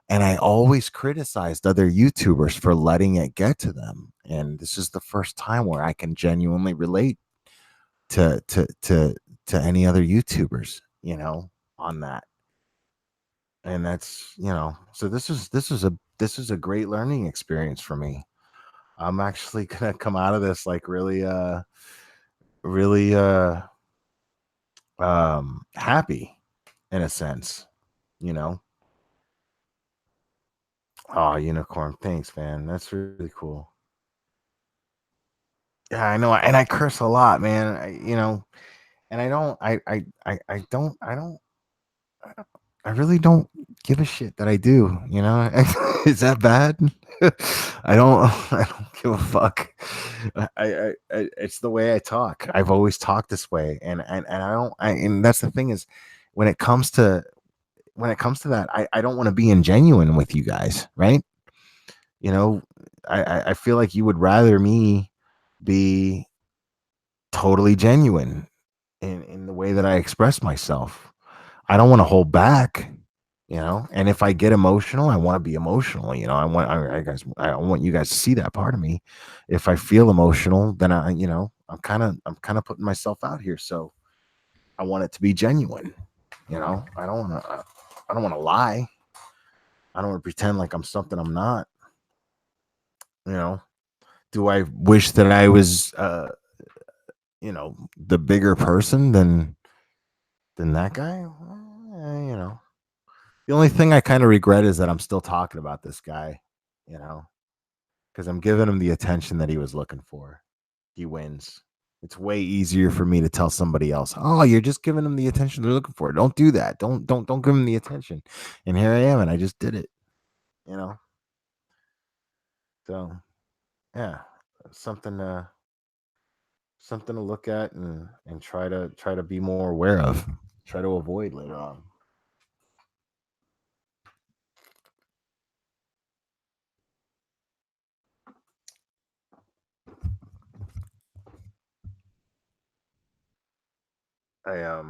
And I always criticized other YouTubers for letting it get to them. And this is the first time where I can genuinely relate to to to to any other YouTubers, on that. And that's, so this is a great learning experience for me. I'm actually gonna come out of this like really happy in a sense, you know. Oh, unicorn, thanks, man. That's really cool. Yeah, I know, and I curse a lot, man. And I don't, I really don't give a shit that I do. Is that bad? I don't, I don't give a fuck. It's the way I talk. I've always talked this way, and I don't, and that's the thing is, when it comes to that, I don't want to be ingenuine with you guys, right? You know, I feel like you would rather me be totally genuine in the way that I express myself. I don't want to hold back, And if I get emotional, I want to be emotional. I want you guys to see that part of me. If I feel emotional, then I'm kind of putting myself out here. So I want it to be genuine. I don't want to lie. I don't want to pretend like I'm something I'm not. You know, do I wish that I was, the bigger person than that guy? The only thing I kind of regret is that I'm still talking about this guy, you know, because I'm giving him the attention that he was looking for. He wins. It's way easier for me to tell somebody else, "Oh, you're just giving him the attention they're looking for. Don't do that. Don't give him the attention." And here I am, and I just did it. You know. So yeah, something to something to look at and try to be more aware of. Try to avoid later on. I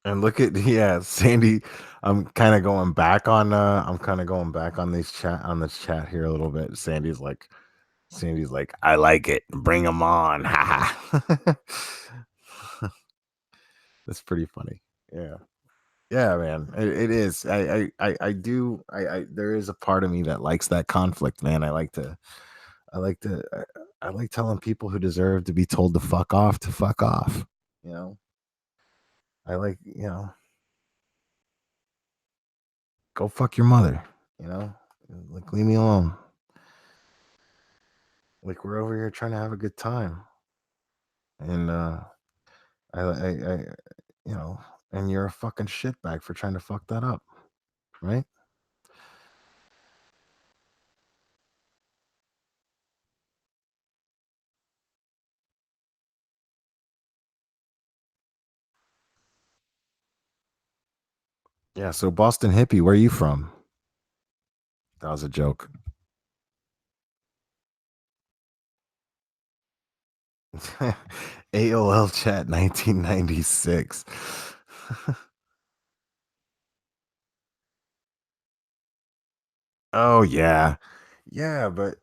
And look at yeah, Sandy. I'm kind of going back on this chat here a little bit. Sandy's like, I like it. Bring them on. Ha ha. That's pretty funny. Yeah. Yeah, man. It is. I do there is a part of me that likes that conflict, man. I like to I like telling people who deserve to be told to fuck off. You know? I like, go fuck your mother, you know? Like leave me alone. Like we're over here trying to have a good time. And I you know, and you're a fucking shitbag for trying to fuck that up, right? Yeah, so Boston hippie, where are you from? That was a joke. AOL chat 1996. Oh yeah. Yeah, but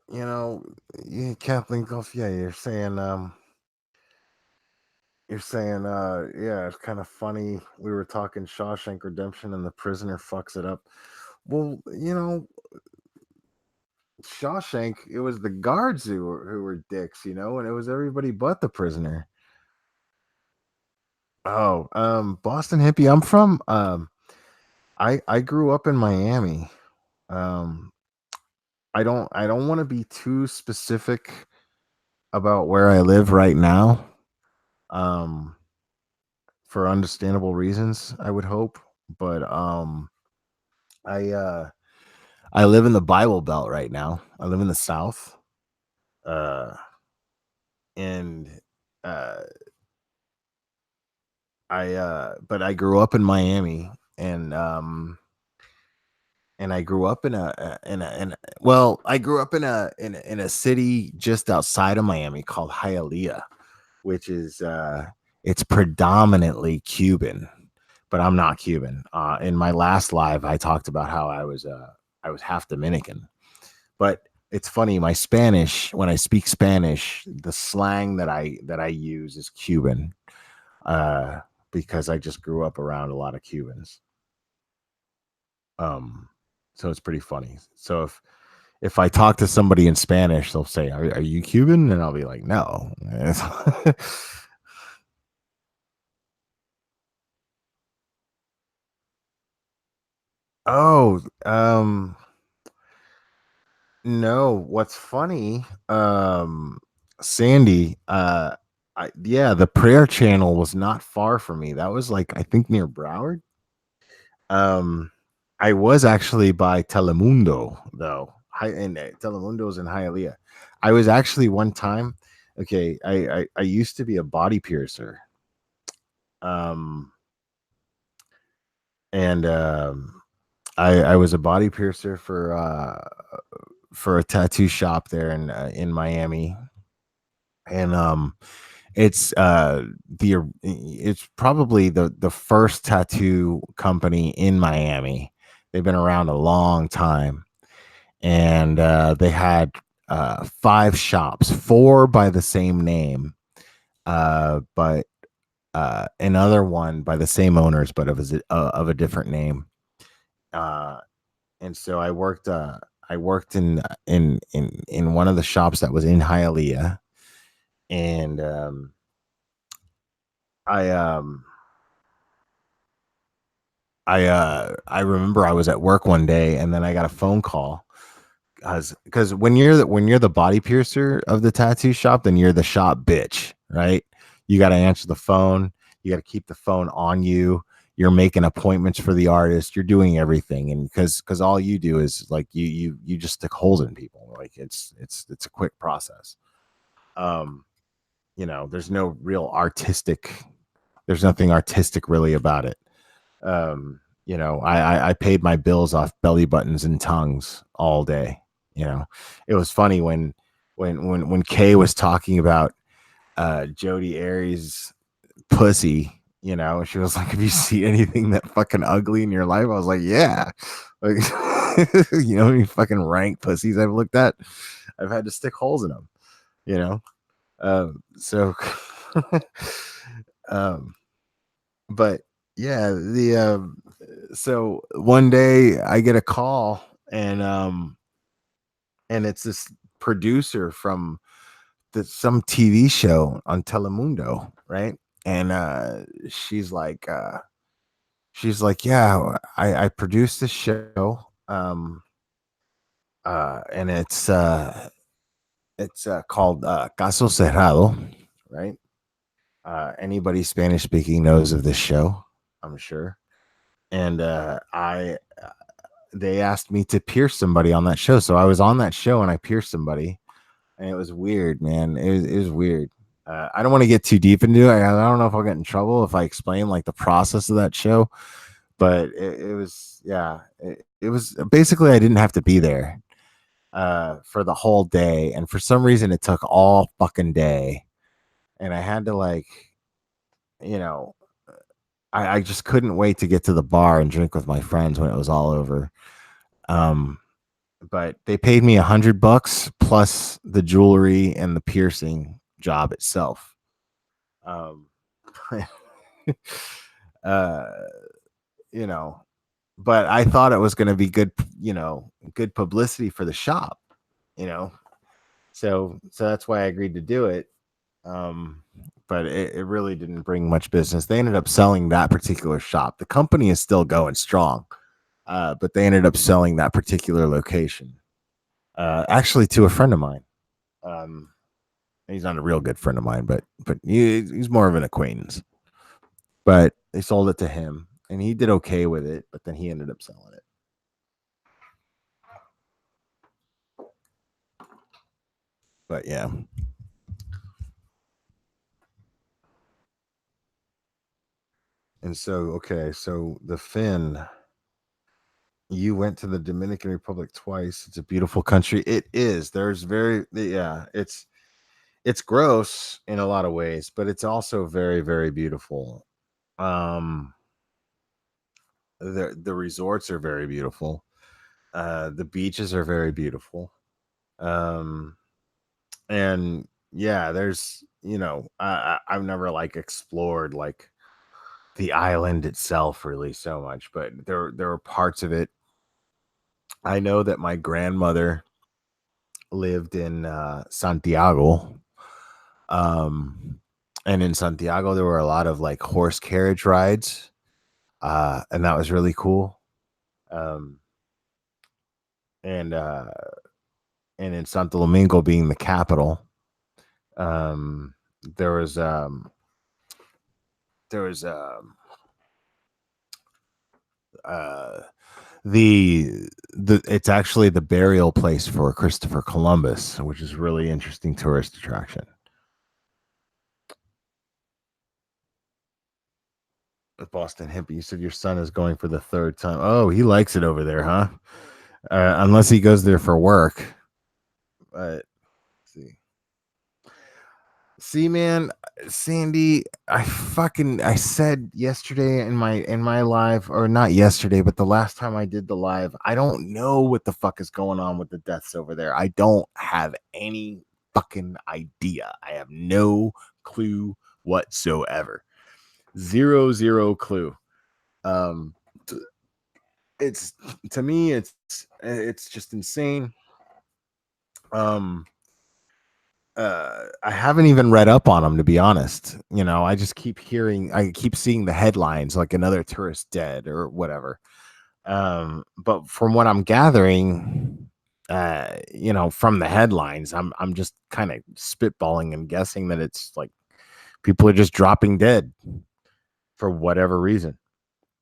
Kathleen Gulf, yeah, yeah, it's kind of funny. We were talking Shawshank Redemption and the prisoner fucks it up. Well, Shawshank, it was the guards who were dicks, and it was everybody but the prisoner. Oh, Boston hippie. I'm from I grew up in Miami. Um I don't want to be too specific about where I live right now. Um for understandable reasons, I would hope. But I I live in the Bible Belt right now. I live in the South. Uh and uh but I grew up in Miami, and I grew up I grew up in a city just outside of Miami called Hialeah, which is it's predominantly Cuban, but I'm not Cuban. In my last live, I talked about how I was half Dominican. But it's funny, my Spanish, when I speak Spanish, the slang that I use is Cuban, uh, because I just grew up around a lot of Cubans. Um, so it's pretty funny. So if I talk to somebody in Spanish, they'll say, are you Cuban? And I'll be like, no. Oh, no. What's funny, Sandy, yeah, the prayer channel was not far from me. That was like, I think, near Broward. Um, I was actually by Telemundo though. And Telemundo's in Hialeah. I was actually one time. Okay, I used to be a body piercer. Um, and I was a body piercer for a tattoo shop there in Miami, and it's probably the first tattoo company in Miami. They've been around a long time, and they had five shops, four by the same name, but another one by the same owners, but of a different name. Uh, and so I worked in one of the shops that was in Hialeah, and I I remember I was at work one day, and then I got a phone call because when you're the body piercer of the tattoo shop, then you're the shop bitch, right? You got to answer the phone. You got to keep the phone on you. You're making appointments for the artist. You're doing everything, and because all you do is like you just stick holes in people. Like it's a quick process. Um, there's no real artistic. There's nothing artistic really about it. I paid my bills off belly buttons and tongues all day. It was funny when Kay was talking about Jodi Arias' pussy. She was like, "Have you seen anything that fucking ugly in your life?" I was like, "Yeah." Like, how many fucking rank pussies I've looked at? I've had to stick holes in them. You know. So, um, but yeah, the so one day I get a call, and it's this producer from some TV show on Telemundo, right? And she's like, yeah, I produced this show, and it's called Caso Cerrado, right? Anybody Spanish speaking knows of this show, I'm sure. And I they asked me to pierce somebody on that show. So I was on that show and I pierced somebody, and it was weird, man. It was weird. I don't want to get too deep into it. I don't know if I'll get in trouble if I explain like the process of that show, but it was, yeah, it was basically I didn't have to be there for the whole day, and for some reason it took all fucking day, and I had to like, you know, I just couldn't wait to get to the bar and drink with my friends when it was all over. Um, but they paid me $100 plus the jewelry and the piercing job itself. Um, uh, you know, but I thought it was going to be good, good publicity for the shop, you know, so that's why I agreed to do it. Um, but it really didn't bring much business. They ended up selling that particular shop. The company is still going strong, but they ended up selling that particular location, actually to a friend of mine. Um, he's not a real good friend of mine, but he's more of an acquaintance. But they sold it to him, and he did okay with it. But then he ended up selling it. But yeah, and so okay, so the Finn, you went to the Dominican Republic twice. It's a beautiful country. It is. There's very, yeah. It's gross in a lot of ways, but it's also very, very beautiful. Um, the resorts are very beautiful. The beaches are very beautiful. Um, and yeah, there's I've never like explored like the island itself really so much, but there are parts of it. I know that my grandmother lived in Santiago. Um, and in Santiago, there were a lot of like horse carriage rides, and that was really cool. Um, and and in Santo Domingo, being the capital, um, there was um, there was uh, the it's actually the burial place for Christopher Columbus, which is really interesting tourist attraction. Boston hippie, you said your son is going for the third time. Oh, he likes it over there, huh? Unless he goes there for work. But see, man, Sandy, I said yesterday in my live, or not yesterday, but the last time I did the live, I don't know what the fuck is going on with the deaths over there. I don't have any fucking idea. I have no clue whatsoever. Zero clue. Um, it's to me, it's just insane. Um, I haven't even read up on them, to be honest. I just I keep seeing the headlines like another tourist dead or whatever. But from what I'm gathering, from the headlines, I'm just kind of spitballing and guessing that it's like people are just dropping dead for whatever reason.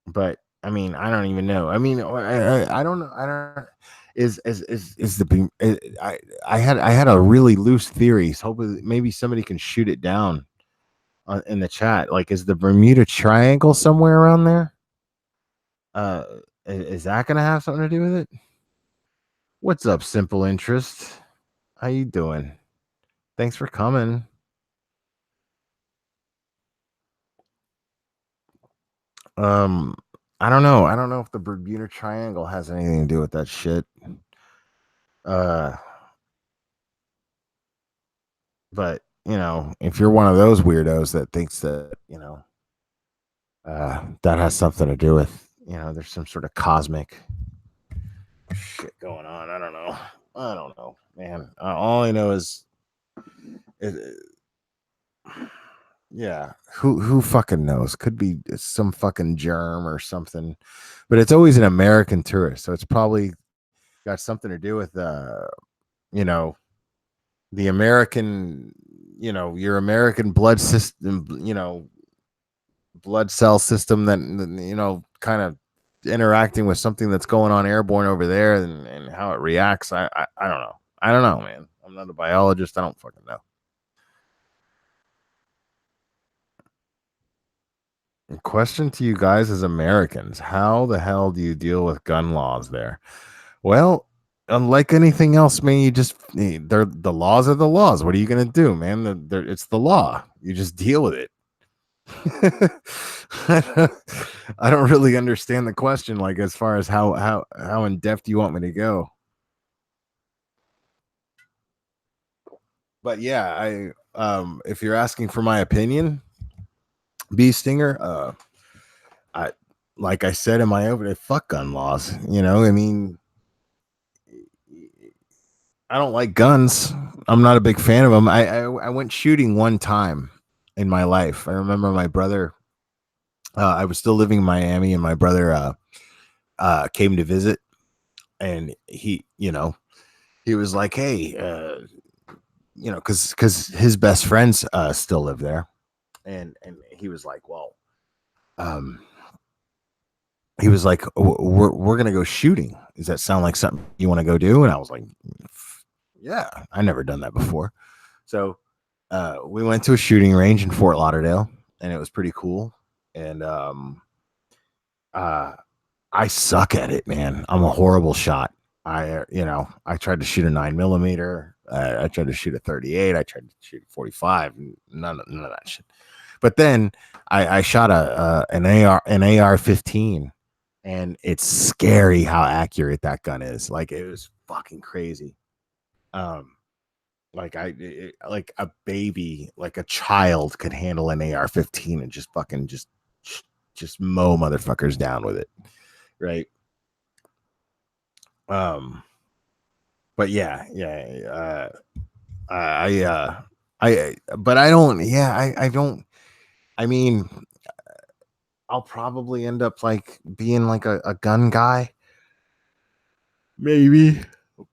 But I mean, I don't even know. I mean, I don't know. I don't. Is the I had a really loose theory. So hopefully, maybe somebody can shoot it down in the chat. Like, is the Bermuda Triangle somewhere around there? Uh, is that gonna have something to do with it? What's up, Simple Interest? How you doing? Thanks for coming. Um, I don't know. I don't know if the Bermuda Triangle has anything to do with that shit. Uh, but if you're one of those weirdos that thinks that that has something to do with there's some sort of cosmic shit going on. I don't know, man. All I know is yeah, who fucking knows? Could be some fucking germ or something, but it's always an American tourist, so it's probably got something to do with you know the American, your American blood system, blood cell system that kind of interacting with something that's going on airborne over there, and how it reacts. I don't know. I don't know, man. I'm not a biologist. I don't fucking know. Question to you guys as Americans: how the hell do you deal with gun laws there? Well, unlike anything else, man, they're the laws are the laws. What are you gonna do, man? It's the law. You just deal with it. I don't really understand the question, like as far as how in depth you want me to go. But yeah, if you're asking for my opinion, Bee Stinger, I like I said in my opening, fuck gun laws. I mean, I don't like guns. I'm not a big fan of them. I went shooting one time in my life. I remember my brother. I was still living in Miami, and my brother came to visit, and he was like, "Hey, because his best friends still live there," and he was like, "Well, um, he was like, we're gonna go shooting. Does that sound like something you want to go do?" And I was like, "Yeah, I never done that before." So we went to a shooting range in Fort Lauderdale, and it was pretty cool. And uh, I suck at it, man. I'm a horrible shot. I tried to shoot a 9 millimeter. I tried to shoot a 38. I tried to shoot a 45. None of that shit. But then I shot an AR-15, and it's scary how accurate that gun is. Like, it was fucking crazy. Um, like a baby, like a child could handle an AR-15 and just fucking just mow motherfuckers down with it, right? Um, but I but I don't. Yeah, I don't. I mean, I'll probably end up like being like a gun guy, maybe.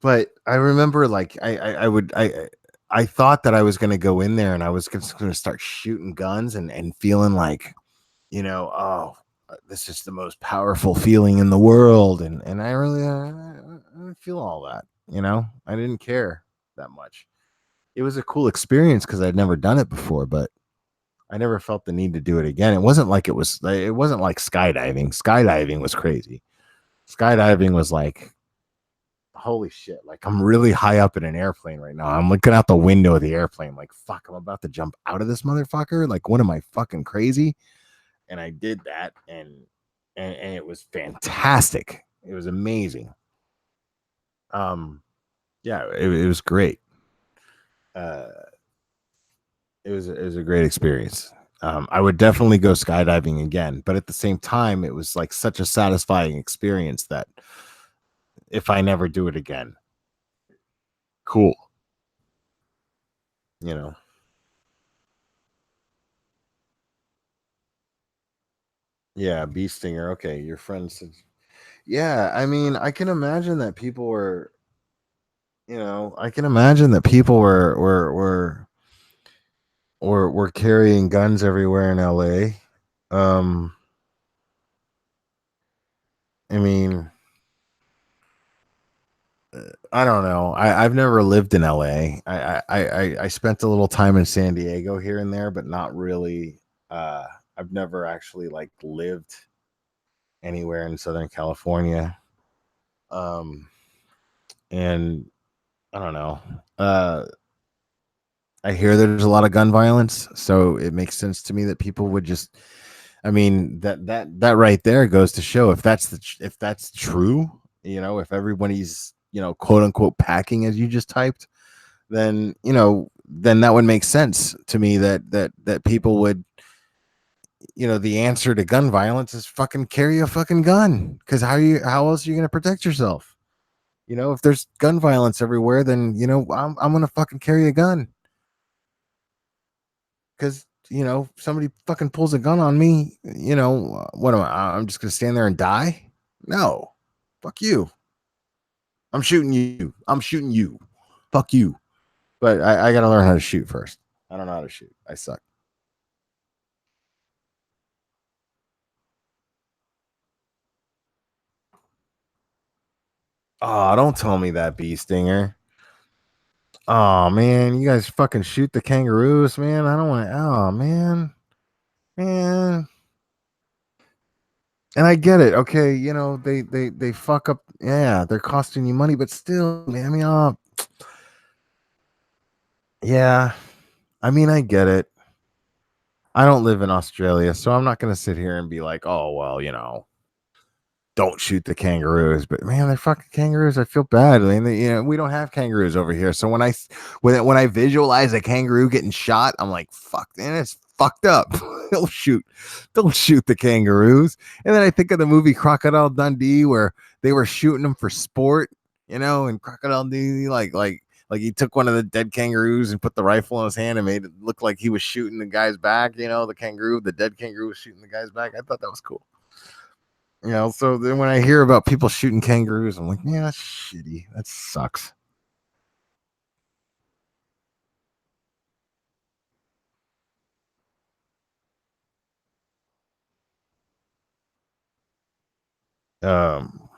But I remember like I thought that I was gonna go in there and I was just gonna start shooting guns and feeling like, oh, this is the most powerful feeling in the world, and I really I didn't feel all that. I didn't care that much. It was a cool experience because I'd never done it before, but I never felt the need to do it again. It wasn't like skydiving. Skydiving was crazy. Skydiving was like, holy shit, like I'm really high up in an airplane right now. I'm looking out the window of the airplane like, fuck, I'm about to jump out of this motherfucker. Like, what am I, fucking crazy? And I did that, and it was fantastic. It was amazing. Yeah, it was great. Uh it was a great experience. I would definitely go skydiving again, but at the same time, it was like such a satisfying experience that if I never do it again, cool. You know, yeah, bee stinger. Okay, your friend said, yeah. I mean, I can imagine that people were, I can imagine that people were carrying guns everywhere in LA. Um, I mean, I don't know. I've never lived in LA. I spent a little time in San Diego here and there, but not really. I've never actually like lived anywhere in Southern California. Um, and I don't know. Uh, I hear there's a lot of gun violence, so it makes sense to me that people would just. I mean, that right there goes to show if that's true. If everybody's quote unquote packing as you just typed, then then that would make sense to me that people would, the answer to gun violence is fucking carry a fucking gun, because how else are you going to protect yourself? If there's gun violence everywhere, then I'm going to fucking carry a gun, because somebody fucking pulls a gun on me, what am I'm just going to stand there and die? No. Fuck you. I'm shooting you. Fuck you. But I got to learn how to shoot first. I don't know how to shoot. I suck. Oh, don't tell me that, bee stinger. Oh man, you guys fucking shoot the kangaroos, man. I don't want to. Oh man. And I get it. Okay, they fuck up. Yeah, they're costing you money, but still, man. I mean, yeah. I mean, I get it. I don't live in Australia, so I'm not gonna sit here and be like, oh well, don't shoot the kangaroos. But man, they're fucking kangaroos. I feel bad. I mean, we don't have kangaroos over here. So when I visualize a kangaroo getting shot, I'm like, fuck, man, it's fucked up. Don't shoot the kangaroos. And then I think of the movie Crocodile Dundee, where they were shooting them for sport, and Crocodile Dundee, like he took one of the dead kangaroos and put the rifle in his hand and made it look like he was shooting the guy's back. The dead kangaroo was shooting the guy's back. I thought that was cool. So then when I hear about people shooting kangaroos, I'm like, yeah, that's shitty. That sucks. Um,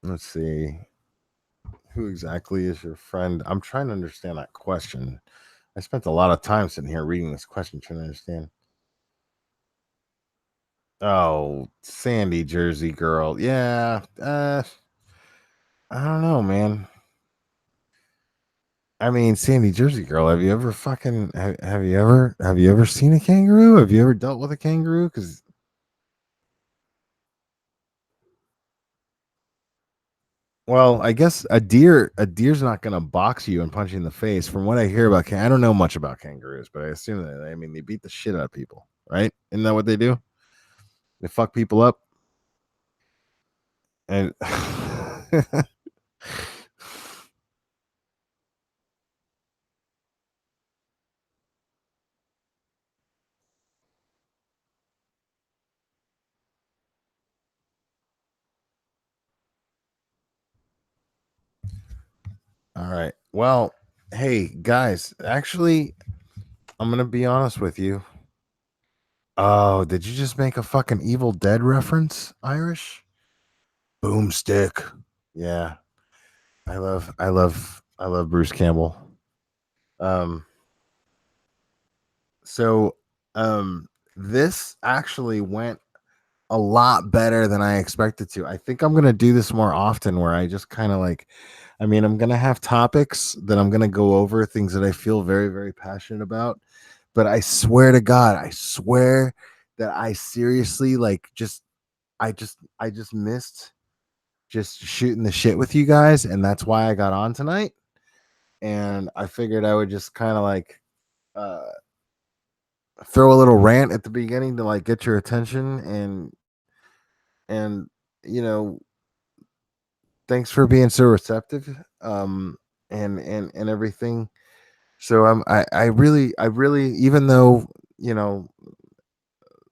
let's see. Who exactly is your friend? I'm trying to understand that question. I spent a lot of time sitting here reading this question, trying to understand. Oh, Sandy Jersey girl. Yeah. I don't know, man. I mean, Sandy Jersey girl. Have you ever fucking have you ever seen a kangaroo? Have you ever dealt with a kangaroo? Because well, I guess a deer's not gonna box you and punch you in the face. From what I hear about I don't know much about kangaroos, but I assume that I mean they beat the shit out of people, right? Isn't that what they do? They fuck people up and all right. Well, hey guys, actually, I'm gonna be honest with you. Oh, did you just make a fucking Evil Dead reference, Irish? Boomstick. Yeah, I love Bruce Campbell. Um, so, um, this actually went a lot better than I expected to. I think I'm gonna do this more often, where I just kind of like, I mean, I'm gonna have topics that I'm gonna go over, things that I feel very, very passionate about. But I swear to God, I swear that I seriously like I just missed just shooting the shit with you guys, and that's why I got on tonight. And I figured I would just kind of like uh throw a little rant at the beginning to like get your attention and you know, thanks for being so receptive and everything. So I really even though, you know,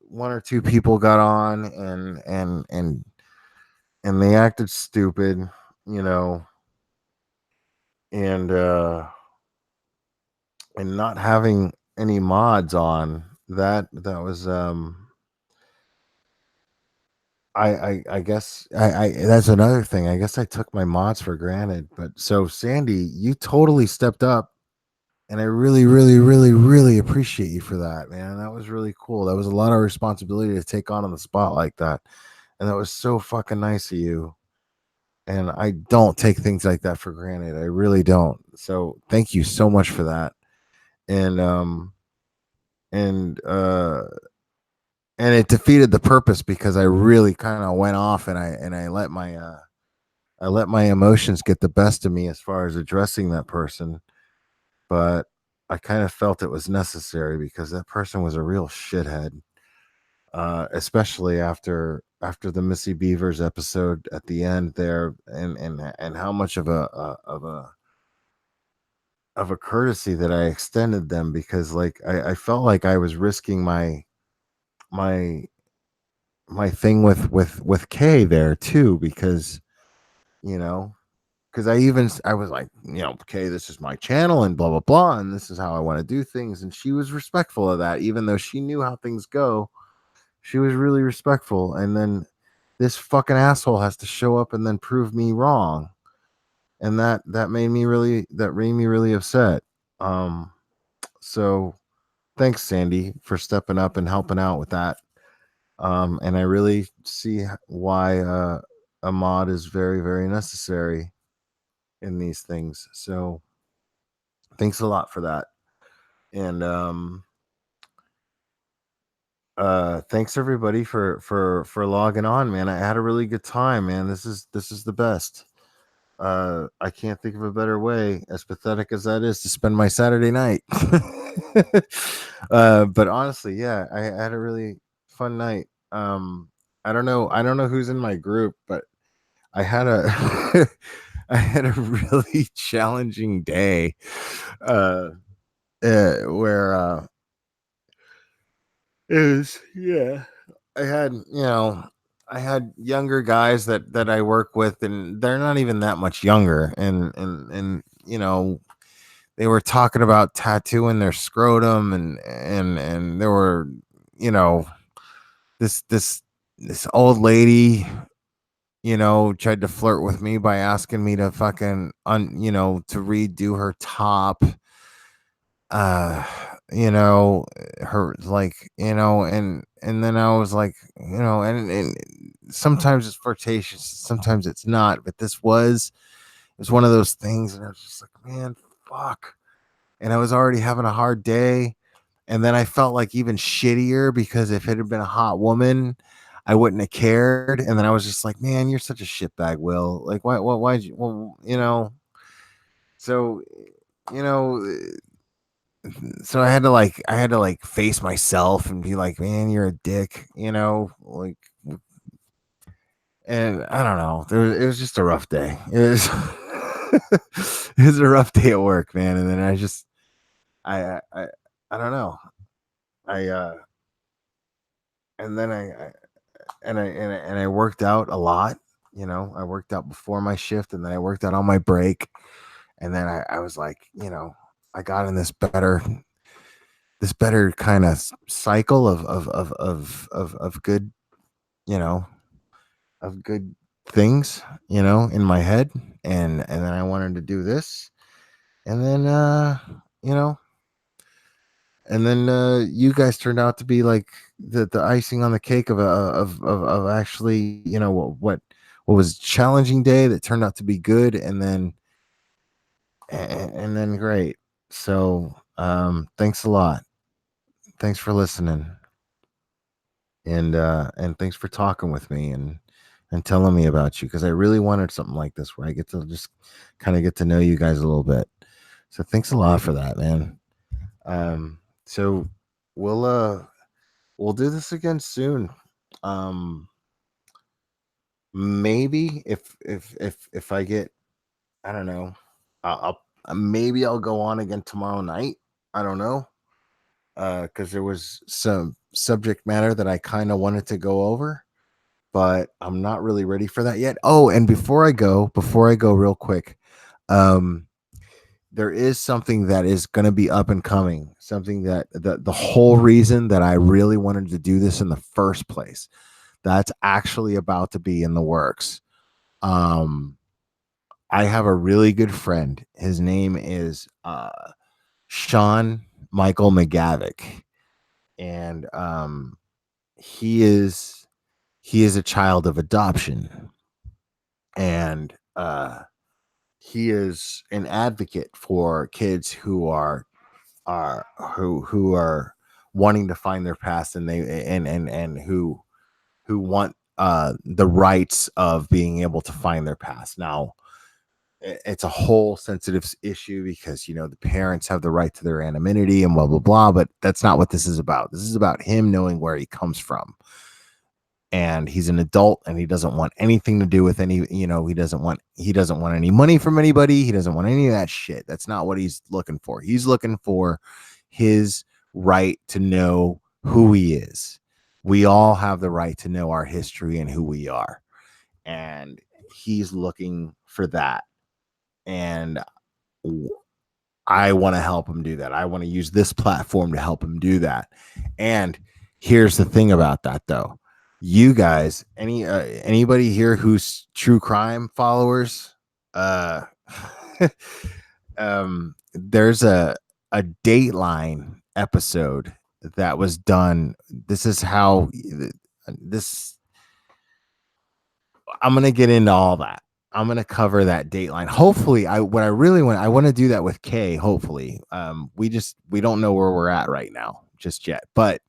one or two people got on and they acted stupid, you know, and and not having any mods on that was I guess I that's another thing. I guess I took my mods for granted. But so Sandy, you totally stepped up, and I really, really, really, really appreciate you for that, man. That was really cool. That was a lot of responsibility to take on the spot like that. And that was so fucking nice of you. And I don't take things like that for granted. I really don't. So thank you so much for that. And and uh and it defeated the purpose because I really kind of went off and I let my emotions get the best of me as far as addressing that person, but I kind of felt it was necessary because that person was a real shithead. Especially after the Missy Beavers episode at the end there, and how much of a courtesy that I extended them, because like I felt like I was risking my my thing with Kay there too, because you know, because I was like, you know, okay, this is my channel and blah blah blah, and this is how I want to do things, and she was respectful of that, even though she knew how things go. She was really respectful, and then this fucking asshole has to show up and then prove me wrong, and that made me really upset. Um, so thanks, Sandy, for stepping up and helping out with that. And I really see why a mod is very, very necessary in these things. So thanks a lot for that. And thanks everybody for logging on, man. I had a really good time, man. This is the best. I can't think of a better way, as pathetic as that is, to spend my Saturday night. But honestly, yeah, I had a really fun night. I don't know who's in my group, but I had a I had a really challenging day. Uh, where is yeah. I had, I had younger guys that I work with, and they're not even that much younger, and they were talking about tattooing their scrotum, and there were, you know, this this this old lady, tried to flirt with me by asking me to fucking to redo her top, uh, you know, her like, and then I was like, and sometimes it's flirtatious, sometimes it's not, but it was one of those things, and I was just like, man, fuck. And I was already having a hard day, and then I felt like even shittier because if it had been a hot woman, I wouldn't have cared. And then I was just like, man, you're such a shitbag, Will. Like, why'd you, well, so, you know, so I had to like face myself and be like, man, you're a dick, like, and I don't know. It was just a rough day. It was, it was a rough day at work, man. And then I don't know. I, and then I worked out a lot. I worked out before my shift, and then I worked out on my break. And then I was like, I got in this better kind of cycle of good, you know, of good things, in my head. And then I wanted to do this. And then, you know, and then you guys turned out to be like the icing on the cake of actually, what was a challenging day that turned out to be good. And then great. So, thanks a lot. Thanks for listening. And thanks for talking with me and telling me about you, because I really wanted something like this where I get to just kind of get to know you guys a little bit. So thanks a lot for that, man. So we'll do this again soon. Um Maybe if I get, I don't know, maybe I'll go on again tomorrow night. I don't know. Because there was some subject matter that I kind of wanted to go over, but I'm not really ready for that yet. Oh, and before I go real quick, um, there is something that is going to be up and coming. Something that the whole reason that I really wanted to do this in the first place, that's actually about to be in the works. Um, I have a really good friend. His name is Sean Michael McGavick, and he is a child of adoption, and he is an advocate for kids who are wanting to find their past, and who want the rights of being able to find their past. Now, it's a whole sensitive issue because the parents have the right to their anonymity and blah blah blah, but that's not what this is about. This is about him knowing where he comes from, and he's an adult, and he doesn't want anything to do with any, he doesn't want any money from anybody. He doesn't want any of that shit. That's not what he's looking for. He's looking for his right to know who he is. We all have the right to know our history and who we are, and he's looking for that. And I want to help him do that. I want to use this platform to help him do that. And here's the thing about that, though. You guys, anybody here who's true crime followers, uh there's a Dateline episode that was done. This is how this I'm gonna get into all that. I'm gonna cover that Dateline. Hopefully, I want to do that with Kay. Hopefully, we don't know where we're at right now just yet, but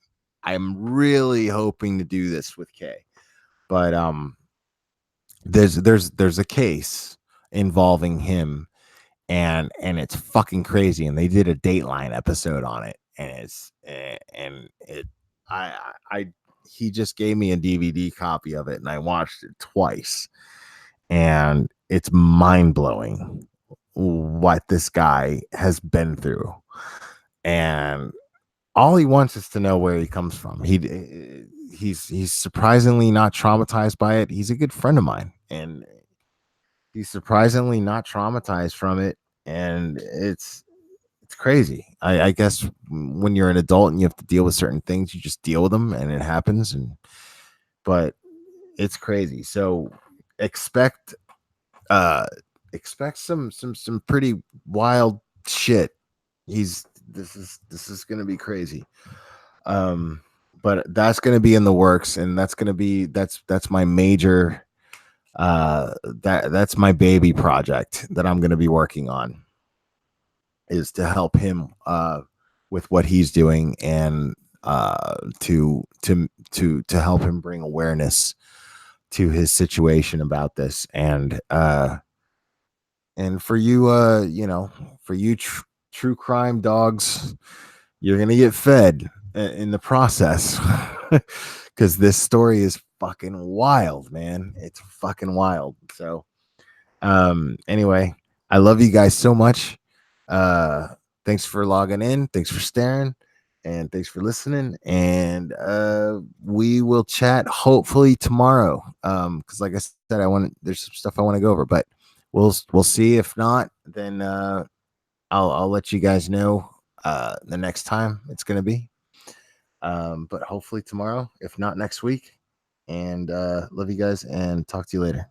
I'm really hoping to do this with Kay. But there's a case involving him, and it's fucking crazy. And they did a Dateline episode on it, and I he just gave me a DVD copy of it, and I watched it twice. And it's mind-blowing what this guy has been through, and all he wants is to know where he comes from. He's surprisingly not traumatized by it. He's a good friend of mine, and he's surprisingly not traumatized from it. And it's crazy. I guess when you're an adult and you have to deal with certain things, you just deal with them, and it happens. But it's crazy. So expect some pretty wild shit. This is gonna be crazy. but that's going to be in the works, and that's going to be that's my major that's my baby project that I'm going to be working on, is to help him with what he's doing, and to help him bring awareness to his situation about this, and for you for you true crime dogs, you're gonna get fed in the process, because this story is fucking wild, man. It's fucking wild. So anyway, I love you guys so much. uh Thanks for logging in, thanks for staring, and thanks for listening, and we will chat hopefully tomorrow, because like I said, there's some stuff I want to go over, but we'll see. If not, then I'll let you guys know the next time it's gonna be, but hopefully tomorrow, if not next week. And love you guys, and talk to you later.